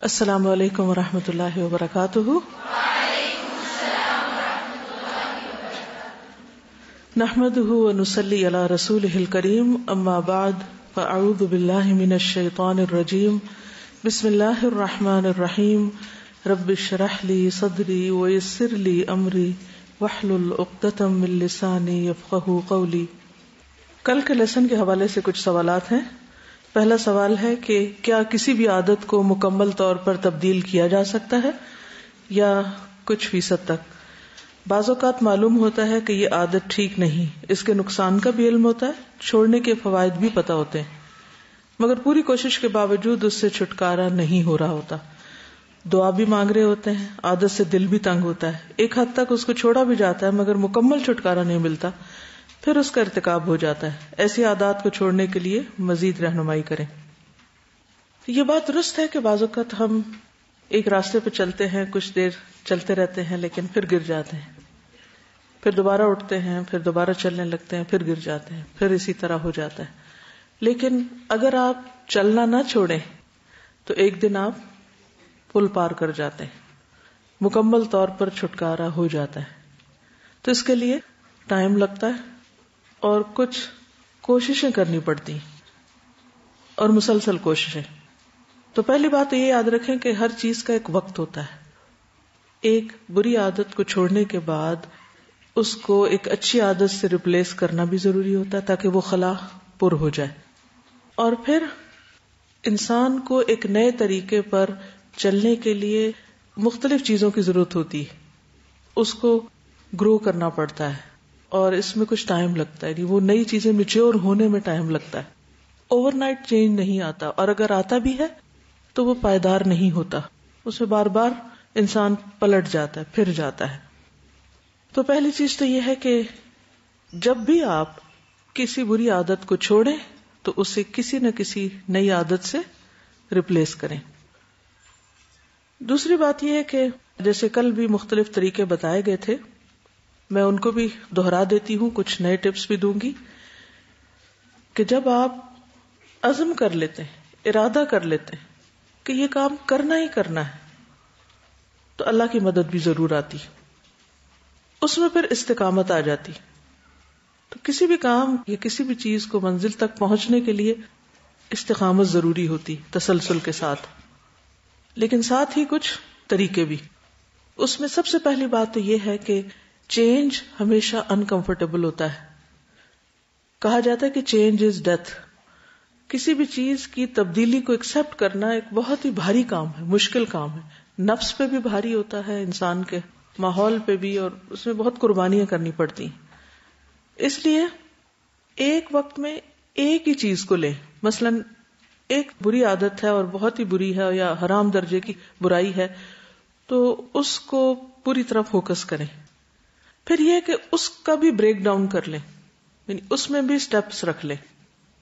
السلام علیکم ورحمۃ اللہ وبرکاتہ۔ نحمده ونصلی علی رسوله الکریم، اما بعد فاعوذ باللہ من الشیطان الرجیم، بسم اللہ الرحمن الرحیم، رب اشرح لی صدری ویسر لی امری واحلل عقدۃ من لسانی یفقہوا قولی۔ کل کے لیسن کے حوالے سے کچھ سوالات ہیں۔ پہلا سوال ہے کہ کیا کسی بھی عادت کو مکمل طور پر تبدیل کیا جا سکتا ہے یا کچھ فیصد تک؟ بعض اوقات معلوم ہوتا ہے کہ یہ عادت ٹھیک نہیں، اس کے نقصان کا بھی علم ہوتا ہے، چھوڑنے کے فوائد بھی پتہ ہوتے ہیں، مگر پوری کوشش کے باوجود اس سے چھٹکارا نہیں ہو رہا ہوتا۔ دعا بھی مانگ رہے ہوتے ہیں، عادت سے دل بھی تنگ ہوتا ہے، ایک حد تک اس کو چھوڑا بھی جاتا ہے مگر مکمل چھٹکارا نہیں ملتا، پھر اس کا ارتکاب ہو جاتا ہے۔ ایسی عادات کو چھوڑنے کے لیے مزید رہنمائی کریں۔ یہ بات درست ہے کہ بعض اوقات ہم ایک راستے پہ چلتے ہیں، کچھ دیر چلتے رہتے ہیں لیکن پھر گر جاتے ہیں، پھر دوبارہ اٹھتے ہیں، پھر دوبارہ چلنے لگتے ہیں، پھر گر جاتے ہیں، پھر اسی طرح ہو جاتا ہے۔ لیکن اگر آپ چلنا نہ چھوڑیں تو ایک دن آپ پل پار کر جاتے ہیں، مکمل طور پر چھٹکارا ہو جاتا ہے۔ تو اس کے لیے ٹائم لگتا ہے اور کچھ کوششیں کرنی پڑتی ہیں اور مسلسل کوششیں۔ تو پہلی بات یہ یاد رکھیں کہ ہر چیز کا ایک وقت ہوتا ہے۔ ایک بری عادت کو چھوڑنے کے بعد اس کو ایک اچھی عادت سے ریپلیس کرنا بھی ضروری ہوتا ہے تاکہ وہ خلا پر ہو جائے، اور پھر انسان کو ایک نئے طریقے پر چلنے کے لیے مختلف چیزوں کی ضرورت ہوتی ہے، اس کو گرو کرنا پڑتا ہے اور اس میں کچھ ٹائم لگتا ہے، وہ نئی چیزیں میچور ہونے میں ٹائم لگتا ہے۔ اوور نائٹ چینج نہیں آتا، اور اگر آتا بھی ہے تو وہ پائیدار نہیں ہوتا، اس میں بار بار انسان پلٹ جاتا ہے، پھر جاتا ہے۔ تو پہلی چیز تو یہ ہے کہ جب بھی آپ کسی بری عادت کو چھوڑیں تو اسے کسی نہ کسی نئی عادت سے ریپلیس کریں۔ دوسری بات یہ ہے کہ جیسے کل بھی مختلف طریقے بتائے گئے تھے، میں ان کو بھی دہرا دیتی ہوں، کچھ نئے ٹپس بھی دوں گی، کہ جب آپ عزم کر لیتے ہیں، ارادہ کر لیتے ہیں کہ یہ کام کرنا ہی کرنا ہے، تو اللہ کی مدد بھی ضرور آتی، اس میں پھر استقامت آ جاتی۔ تو کسی بھی کام یا کسی بھی چیز کو منزل تک پہنچنے کے لیے استقامت ضروری ہوتی، تسلسل کے ساتھ، لیکن ساتھ ہی کچھ طریقے بھی۔ اس میں سب سے پہلی بات تو یہ ہے کہ چینج ہمیشہ انکمفرٹیبل ہوتا ہے۔ کہا جاتا ہے کہ چینج از ڈیتھ۔ کسی بھی چیز کی تبدیلی کو ایکسپٹ کرنا ایک بہت ہی بھاری کام ہے، مشکل کام ہے، نفس پہ بھی بھاری ہوتا ہے، انسان کے ماحول پہ بھی، اور اس میں بہت قربانیاں کرنی پڑتی ہیں۔ اس لیے ایک وقت میں ایک ہی چیز کو لیں، مثلا ایک بری عادت ہے اور بہت ہی بری ہے یا حرام درجے کی برائی ہے، تو اس کو پوری طرح فوکس کریں۔ پھر یہ کہ اس کا بھی بریک ڈاؤن کر لیں، یعنی اس میں بھی سٹیپس رکھ لیں۔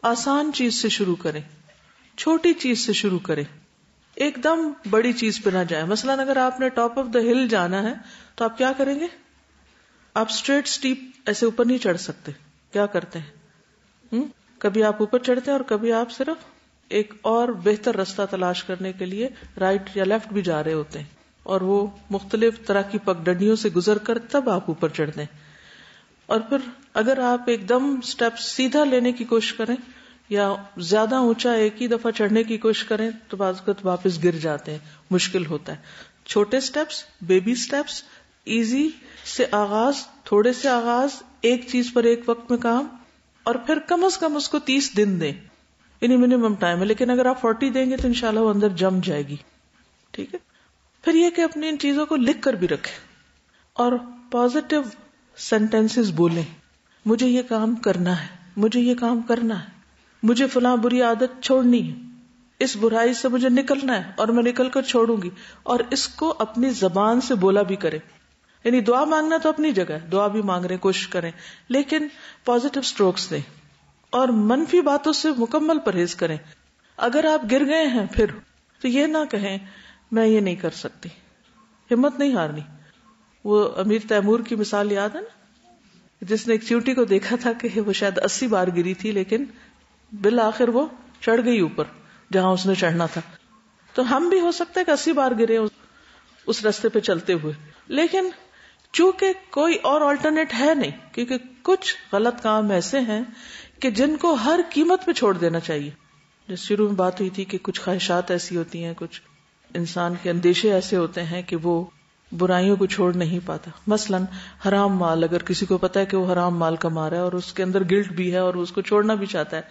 آسان چیز سے شروع کریں، چھوٹی چیز سے شروع کریں، ایک دم بڑی چیز پہ نہ جائیں۔ مثلا اگر آپ نے ٹاپ آف دا ہل جانا ہے تو آپ کیا کریں گے؟ آپ اسٹریٹ سٹیپ ایسے اوپر نہیں چڑھ سکتے، کیا کرتے ہیں؟ کبھی آپ اوپر چڑھتے ہیں اور کبھی آپ صرف ایک اور بہتر راستہ تلاش کرنے کے لیے رائٹ یا لیفٹ بھی جا رہے ہوتے ہیں، اور وہ مختلف طرح کی پگڈنڈیوں سے گزر کر تب آپ اوپر چڑھتے ہیں۔ اور پھر اگر آپ ایک دم سٹیپ سیدھا لینے کی کوشش کریں یا زیادہ اونچا ایک ہی دفعہ چڑھنے کی کوشش کریں تو بعض اوقات واپس گر جاتے ہیں، مشکل ہوتا ہے۔ چھوٹے سٹیپس، بیبی سٹیپس، ایزی سے آغاز، تھوڑے سے آغاز، ایک چیز پر ایک وقت میں کام، اور پھر کم از کم اس کو 30 دن دیں، یعنی منیمم ٹائم ہے، لیکن اگر آپ 40 دیں گے تو انشاءاللہ وہ اندر جم جائے گی۔ ٹھیک ہے۔ پھر یہ کہ اپنی ان چیزوں کو لکھ کر بھی رکھیں اور پازیٹیو سینٹینسز بولیں، مجھے یہ کام کرنا ہے، مجھے یہ کام کرنا ہے، مجھے فلاں بری عادت چھوڑنی ہے، اس برائی سے مجھے نکلنا ہے اور میں نکل کر چھوڑوں گی، اور اس کو اپنی زبان سے بولا بھی کریں۔ یعنی دعا مانگنا تو اپنی جگہ ہے، دعا بھی مانگ رہے، کوشش کریں، لیکن پازیٹیو سٹروکس دیں اور منفی باتوں سے مکمل پرہیز کریں۔ اگر آپ گر گئے ہیں پھر تو یہ نہ کہیں میں یہ نہیں کر سکتی، ہمت نہیں ہارنی۔ وہ امیر تیمور کی مثال یاد ہے نا، جس نے ایک چیونٹی کو دیکھا تھا کہ وہ شاید 80 بار گری تھی لیکن بالآخر وہ چڑھ گئی اوپر جہاں اس نے چڑھنا تھا۔ تو ہم بھی ہو سکتا ہے کہ 80 بار گرے اس راستے پہ چلتے ہوئے، لیکن چونکہ کوئی اور آلٹرنیٹ ہے نہیں، کیونکہ کچھ غلط کام ایسے ہیں کہ جن کو ہر قیمت پہ چھوڑ دینا چاہیے. جس شروع میں بات ہوئی تھی کہ کچھ خواہشات ایسی ہوتی ہیں، کچھ انسان کے اندیشے ایسے ہوتے ہیں کہ وہ برائیوں کو چھوڑ نہیں پاتا. مثلا حرام مال، اگر کسی کو پتا ہے کہ وہ حرام مال کما رہا ہے اور اس کے اندر گلٹ بھی ہے اور اس کو چھوڑنا بھی چاہتا ہے،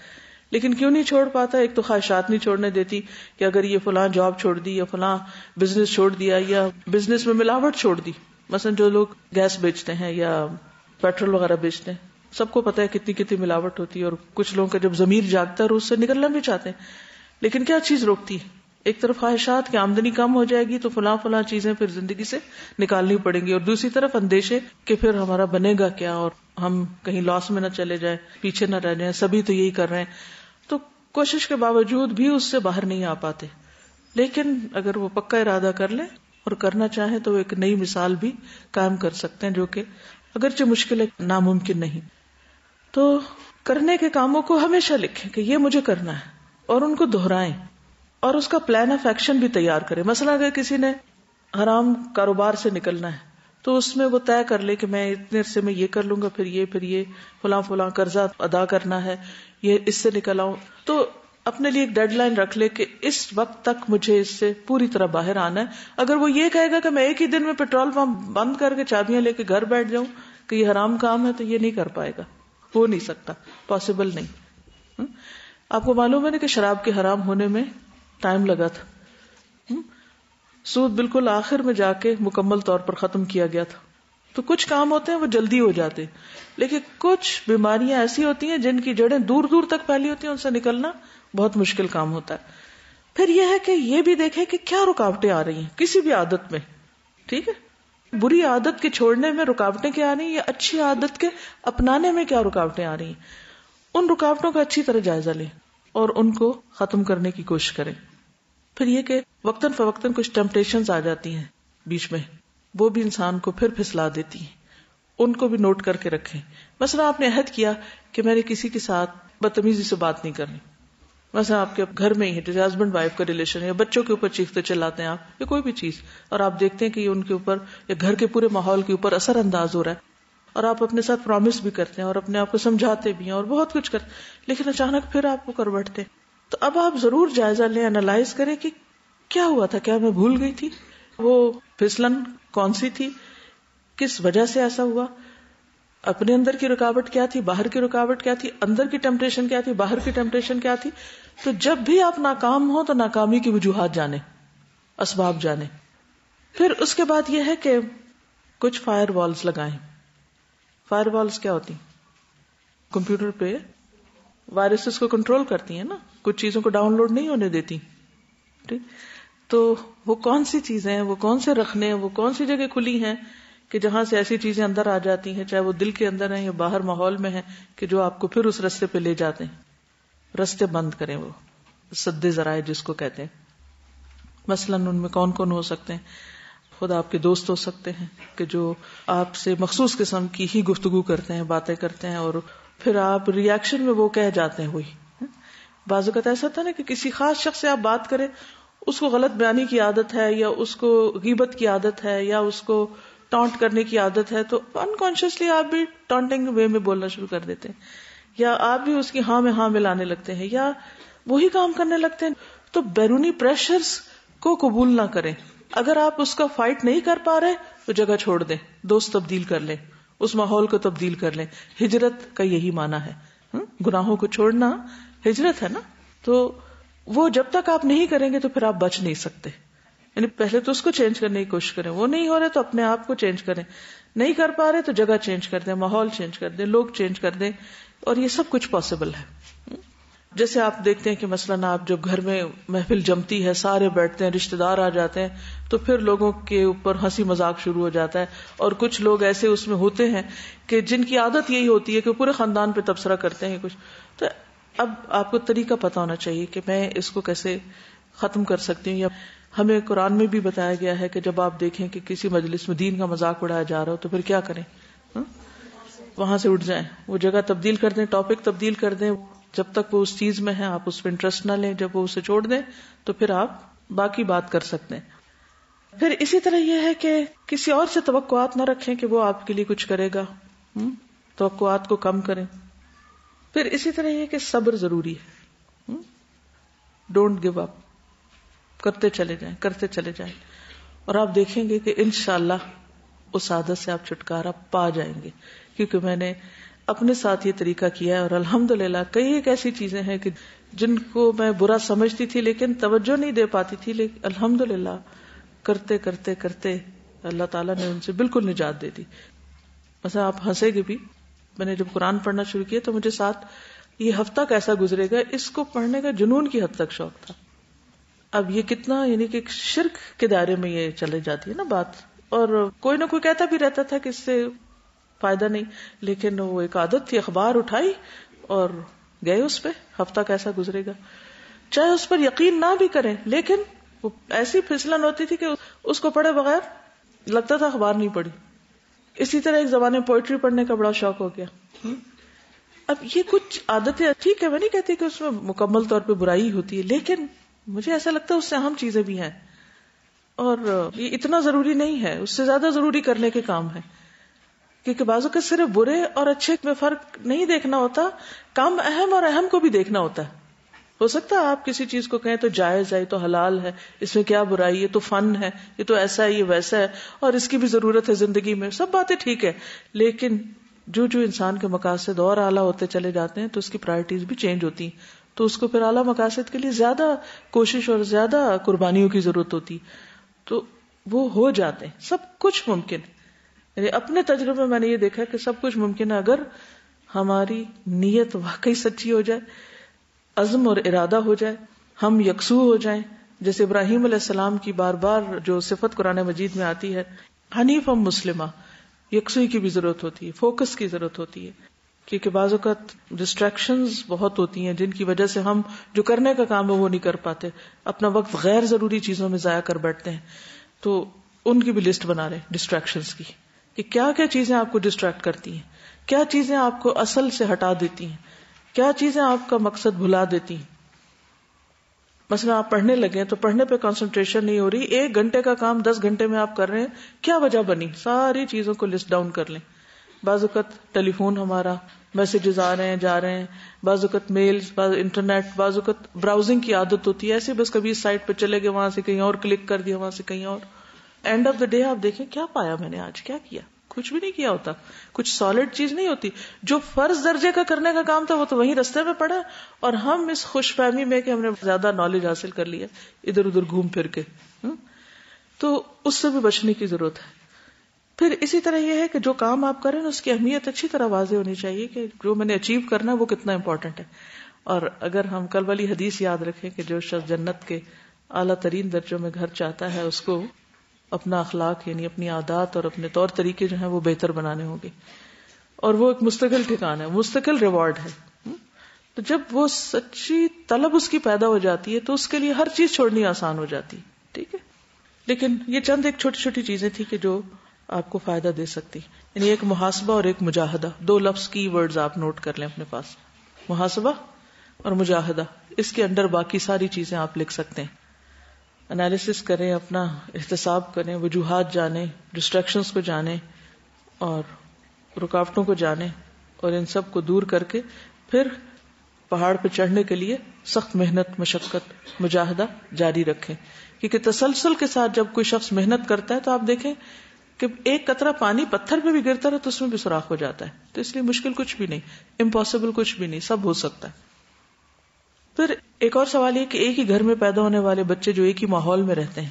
لیکن کیوں نہیں چھوڑ پاتا؟ ایک تو خواہشات نہیں چھوڑنے دیتی کہ اگر یہ فلاں جاب چھوڑ دی یا فلاں بزنس چھوڑ دیا یا بزنس میں ملاوٹ چھوڑ دی. مثلا جو لوگ گیس بیچتے ہیں یا پیٹرول وغیرہ بیچتے ہیں، سب کو پتا ہے کتنی کتنی ملاوٹ ہوتی ہے، اور کچھ لوگوں کا جب ضمیر جاگتا ہے اور اس سے نکلنا بھی چاہتے ہیں، لیکن کیا چیز روکتی ہے؟ ایک طرف خواہشات کی آمدنی کم ہو جائے گی تو فلاں فلاں چیزیں پھر زندگی سے نکالنی پڑیں گی، اور دوسری طرف اندیشے کہ پھر ہمارا بنے گا کیا اور ہم کہیں لاس میں نہ چلے جائیں، پیچھے نہ رہ جائیں، سبھی تو یہی کر رہے ہیں. تو کوشش کے باوجود بھی اس سے باہر نہیں آ پاتے. لیکن اگر وہ پکا ارادہ کر لیں اور کرنا چاہیں تو وہ ایک نئی مثال بھی قائم کر سکتے ہیں، جو کہ اگرچہ مشکل ہے، ناممکن نہیں. تو کرنے کے کاموں کو ہمیشہ لکھیں کہ یہ مجھے کرنا ہے، اور ان کو دہرائیں اور اس کا پلان آف ایکشن بھی تیار کریں. مثلا اگر کسی نے حرام کاروبار سے نکلنا ہے تو اس میں وہ طے کر لے کہ میں اتنے عرصے میں یہ کر لوں گا، پھر یہ فلاں قرضہ ادا کرنا ہے، یہ اس سے نکل آؤں. تو اپنے لیے ایک ڈیڈ لائن رکھ لے کہ اس وقت تک مجھے اس سے پوری طرح باہر آنا ہے. اگر وہ یہ کہے گا کہ میں ایک ہی دن میں پیٹرول پمپ بند کر کے چابیاں لے کے گھر بیٹھ جاؤں کہ یہ حرام کام ہے، تو یہ نہیں کر پائے گا، ہو نہیں سکتا، پاسبل نہیں. آپ کو معلوم ہے نا کہ شراب کے حرام ہونے میں ٹائم لگا تھا، سود بالکل آخر میں جا کے مکمل طور پر ختم کیا گیا تھا. تو کچھ کام ہوتے ہیں وہ جلدی ہو جاتے، لیکن کچھ بیماریاں ایسی ہوتی ہیں جن کی جڑیں دور دور تک پھیلی ہوتی ہیں، ان سے نکلنا بہت مشکل کام ہوتا ہے. پھر یہ ہے کہ یہ بھی دیکھیں کہ کیا رکاوٹیں آ رہی ہیں کسی بھی عادت میں. ٹھیک ہے، بری عادت کے چھوڑنے میں رکاوٹیں کیا آ رہی ہیں، یا اچھی عادت کے اپنانے میں کیا رکاوٹیں آ رہی ہیں. ان رکاوٹوں کا اچھی طرح جائزہ لیں اور ان کو ختم کرنے کی کوشش کریں. پھر یہ کہ وقتاً فوقتاً کچھ ٹیمپٹیشنز آ جاتی ہیں بیچ میں، وہ بھی انسان کو پھر پھسلا دیتی ہیں، ان کو بھی نوٹ کر کے رکھیں. مثلا آپ نے عہد کیا کہ میں نے کسی کے ساتھ بدتمیزی سے بات نہیں کرنی. مثلا آپ کے گھر میں ہی جیسے ہسبینڈ وائف کا ریلیشن، یا بچوں کے اوپر چیختے چلاتے ہیں آپ، یا کوئی بھی چیز، اور آپ دیکھتے ہیں کہ یہ ان کے اوپر یا گھر کے پورے ماحول کے اوپر اثر انداز ہو رہا ہے، اور آپ اپنے ساتھ پرومس بھی کرتے ہیں اور اپنے آپ کو سمجھاتے بھی ہیں اور بہت کچھ کرتے ہیں، لیکن اچانک پھر آپ کو کربٹتے. تو اب آپ ضرور جائزہ لیں، انالائز کریں کہ کیا ہوا تھا، کیا میں بھول گئی تھی، وہ پھسلن کون سی تھی، کس وجہ سے ایسا ہوا، اپنے اندر کی رکاوٹ کیا تھی، باہر کی رکاوٹ کیا تھی، اندر کی ٹیمپٹیشن کیا تھی، باہر کی ٹیمپٹیشن کیا تھی. تو جب بھی آپ ناکام ہو تو ناکامی کی وجوہات جانیں، اسباب جانیں. پھر اس کے بعد یہ ہے کہ کچھ فائر والز لگائیں. فائر والز کیا ہوتی؟ کمپیوٹر پہ وائرسز کو کنٹرول کرتی ہیں نا، کچھ چیزوں کو ڈاؤن لوڈ نہیں ہونے دیتی. ٹھیک، تو وہ کون سی چیزیں ہیں، وہ کون سے رکھنے ہیں، وہ کون سی جگہ کھلی ہیں کہ جہاں سے ایسی چیزیں اندر آ جاتی ہیں، چاہے وہ دل کے اندر ہیں یا باہر ماحول میں ہیں، کہ جو آپ کو پھر اس رستے پہ لے جاتے ہیں. رستے بند کریں، وہ سد ذرائع جس کو کہتے ہیں. مثلاً ان میں کون کون ہو سکتے ہیں؟ خود آپ کے دوست ہو سکتے ہیں کہ جو آپ سے مخصوص قسم کی ہی گفتگو کرتے ہیں، باتیں کرتے ہیں، اور پھر آپ ریاکشن میں وہ کہہ جاتے ہیں وہی. بعض اوقات ایسا تھا نا کہ کسی خاص شخص سے آپ بات کریں، اس کو غلط بیانی کی عادت ہے، یا اس کو غیبت کی عادت ہے، یا اس کو ٹانٹ کرنے کی عادت ہے، تو انکانشیسلی آپ بھی ٹانٹنگ وے میں بولنا شروع کر دیتے ہیں، یا آپ بھی اس کی ہاں میں ہاں ملانے لگتے ہیں، یا وہی کام کرنے لگتے ہیں. تو بیرونی پریشرز کو قبول نہ کریں. اگر آپ اس کا فائٹ نہیں کر پا رہے تو جگہ چھوڑ دیں، دوست تبدیل کر لیں، اس ماحول کو تبدیل کر لیں. ہجرت کا یہی معنی ہے، گناہوں کو چھوڑنا ہجرت ہے نا. تو وہ جب تک آپ نہیں کریں گے تو پھر آپ بچ نہیں سکتے. یعنی پہلے تو اس کو چینج کرنے کی کوشش کریں، وہ نہیں ہو رہے تو اپنے آپ کو چینج کریں، نہیں کر پا رہے تو جگہ چینج کر دیں، ماحول چینج کر دیں، لوگ چینج کر دیں، اور یہ سب کچھ پاسبل ہے. جیسے آپ دیکھتے ہیں کہ مثلاً آپ جب گھر میں محفل جمتی ہے، سارے بیٹھتے ہیں، رشتہ دار آ جاتے ہیں، تو پھر لوگوں کے اوپر ہنسی مذاق شروع ہو جاتا ہے. اور کچھ لوگ ایسے اس میں ہوتے ہیں کہ جن کی عادت یہی ہوتی ہے کہ پورے خاندان پہ تبصرہ کرتے ہیں کچھ. تو اب آپ کو طریقہ پتا ہونا چاہیے کہ میں اس کو کیسے ختم کر سکتی ہوں. یا ہمیں قرآن میں بھی بتایا گیا ہے کہ جب آپ دیکھیں کہ کسی مجلس میں دین کا مذاق اڑایا جا رہا ہو تو پھر کیا کریں؟ وہاں سے اٹھ جائیں، وہ جگہ تبدیل کر دیں، ٹاپک تبدیل کر دیں. جب تک وہ اس چیز میں ہے آپ اس پہ انٹرسٹ نہ لیں، جب وہ اسے چھوڑ دیں تو پھر آپ باقی بات کر سکتے ہیں. پھر اسی طرح یہ ہے کہ کسی اور سے توقعات نہ رکھیں کہ وہ آپ کے لیے کچھ کرے گا. توقعات کو کم کریں. پھر اسی طرح یہ کہ صبر ضروری ہے. Don't give up. کرتے چلے جائیں اور آپ دیکھیں گے کہ انشاءاللہ اس عادت سے آپ چھٹکارا پا جائیں گے. کیونکہ میں نے اپنے ساتھ یہ طریقہ کیا ہے اور الحمدللہ کئی ایک ایسی چیزیں ہیں کہ جن کو میں برا سمجھتی تھی لیکن توجہ نہیں دے پاتی تھی، لیکن الحمدللہ کرتے کرتے کرتے اللہ تعالیٰ نے ان سے بالکل نجات دے دی. مثلا آپ ہنسے گے بھی، میں نے جب قرآن پڑھنا شروع کیا تو مجھے ساتھ یہ ہفتہ کیسا گزرے گا اس کو پڑھنے کا جنون کی حد تک شوق تھا. اب یہ کتنا یعنی کہ شرک کے دائرے میں یہ چلے جاتی ہے نا بات، اور کوئی نہ کوئی کہتا بھی رہتا تھا کہ اس سے فائدہ نہیں، لیکن وہ ایک عادت تھی. اخبار اٹھائی اور گئے اس پہ، ہفتہ کیسا گزرے گا. چاہے اس پر یقین نہ بھی کریں لیکن وہ ایسی پھسلن ہوتی تھی کہ اس کو پڑھے بغیر لگتا تھا اخبار نہیں پڑھی. اسی طرح ایک زمانے میں پوئٹری پڑھنے کا بڑا شوق ہو گیا. اب یہ کچھ عادتیں ٹھیک ہے، میں نہیں کہتی کہ اس میں مکمل طور پہ برائی ہوتی ہے، لیکن مجھے ایسا لگتا ہے اس سے اہم چیزیں بھی ہیں اور یہ اتنا ضروری نہیں ہے، اس سے زیادہ ضروری کرنے کے کام ہے. کیونکہ بعض اوقات صرف برے اور اچھے میں فرق نہیں دیکھنا ہوتا، کم اہم اور اہم کو بھی دیکھنا ہوتا ہے. ہو سکتا ہے آپ کسی چیز کو کہیں تو جائز ہے، یہ تو حلال ہے، اس میں کیا برائی، یہ تو فن ہے، یہ تو ایسا ہے، یہ ویسا ہے، اور اس کی بھی ضرورت ہے زندگی میں، سب باتیں ٹھیک ہے. لیکن جو انسان کے مقاصد اور اعلیٰ ہوتے چلے جاتے ہیں تو اس کی پرائرٹیز بھی چینج ہوتی ہیں، تو اس کو پھر اعلیٰ مقاصد کے لیے زیادہ کوشش اور زیادہ قربانیوں کی ضرورت ہوتی، تو وہ ہو جاتے ہیں. سب کچھ ممکن، یعنی اپنے تجربے میں میں نے یہ دیکھا کہ سب کچھ ممکن ہے اگر ہماری نیت واقعی سچی ہو جائے، عزم اور ارادہ ہو جائے، ہم یکسو ہو جائیں. جیسے ابراہیم علیہ السلام کی بار بار جو صفت قرآن مجید میں آتی ہے، حنیفا مسلمہ، یکسوئی کی بھی ضرورت ہوتی ہے، فوکس کی ضرورت ہوتی ہے. کیونکہ بعض اوقات ڈسٹریکشنز بہت ہوتی ہیں جن کی وجہ سے ہم جو کرنے کا کام ہے وہ نہیں کر پاتے، اپنا وقت غیر ضروری چیزوں میں ضائع کر بیٹھتے ہیں. تو ان کی بھی لسٹ بنا رہے ہیں ڈسٹریکشنز کی، کہ کیا کیا چیزیں آپ کو ڈسٹریکٹ کرتی ہیں، کیا چیزیں آپ کو اصل سے ہٹا دیتی ہیں، کیا چیزیں آپ کا مقصد بھلا دیتی ہیں. مثلا آپ پڑھنے لگے تو پڑھنے پہ کنسنٹریشن نہیں ہو رہی، 1 گھنٹے کا کام 10 گھنٹے میں آپ کر رہے ہیں، کیا وجہ بنی؟ ساری چیزوں کو لسٹ ڈاؤن کر لیں. بعض اوقات ٹیلی فون ہمارا، میسجز آ رہے ہیں جا رہے ہیں، بعض اوقات میلز، بعض انٹرنیٹ، بعض اوقات براؤزنگ کی عادت ہوتی ہے، ایسے بس کبھی اس سائٹ پہ چلے گئے، وہاں سے کہیں اور کلک کر دیا، وہاں سے کہیں اور. اینڈ آف دا ڈے آپ دیکھیں کیا پایا میں نے، آج کیا کیا؟ کچھ بھی نہیں کیا ہوتا، کچھ سالڈ چیز نہیں ہوتی. جو فرض درجے کا کرنے کا کام تھا وہ تو وہیں رستے میں پڑا، اور ہم اس خوش فہمی میں کہ ہم نے زیادہ نالج حاصل کر لیا ادھر ادھر گھوم پھر کے. تو اس سے بھی بچنے کی ضرورت ہے. پھر اسی طرح یہ ہے کہ جو کام آپ کریں اس کی اہمیت اچھی طرح واضح ہونی چاہیے کہ جو میں نے اچیو کرنا ہے وہ کتنا امپورٹنٹ ہے. اور اگر ہم کل والی حدیث یاد رکھیں کہ جو شخص جنت کے اعلیٰ ترین درجوں میں گھر چاہتا ہے اس کو اپنا اخلاق یعنی اپنی عادات اور اپنے طور طریقے جو ہیں وہ بہتر بنانے ہوں گے، اور وہ ایک مستقل ٹھکان ہے، مستقل ریوارڈ ہے. تو جب وہ سچی طلب اس کی پیدا ہو جاتی ہے تو اس کے لیے ہر چیز چھوڑنی آسان ہو جاتی. ٹھیک ہے، لیکن یہ چند ایک چھوٹی چھوٹی چیزیں تھی کہ جو آپ کو فائدہ دے سکتی. یعنی ایک محاسبہ اور ایک مجاہدہ، 2 لفظ کی ورڈز آپ نوٹ کر لیں اپنے پاس، محاسبہ اور مجاہدہ. اس کے اندر باقی ساری چیزیں آپ لکھ سکتے ہیں. انالیسس کریں، اپنا احتساب کریں، وجوہات جانیں، ڈسٹریکشنز کو جانیں اور رکاوٹوں کو جانیں، اور ان سب کو دور کر کے پھر پہاڑ پہ چڑھنے کے لیے سخت محنت، مشقت، مجاہدہ جاری رکھیں. کیونکہ تسلسل کے ساتھ جب کوئی شخص محنت کرتا ہے تو آپ دیکھیں کہ ایک قطرہ پانی پتھر پہ بھی گرتا ہے تو اس میں بھی سوراخ ہو جاتا ہے. تو اس لیے مشکل کچھ بھی نہیں، امپاسبل کچھ بھی نہیں، سب ہو سکتا ہے. پھر ایک اور سوال یہ کہ ایک ہی گھر میں پیدا ہونے والے بچے جو ایک ہی ماحول میں رہتے ہیں،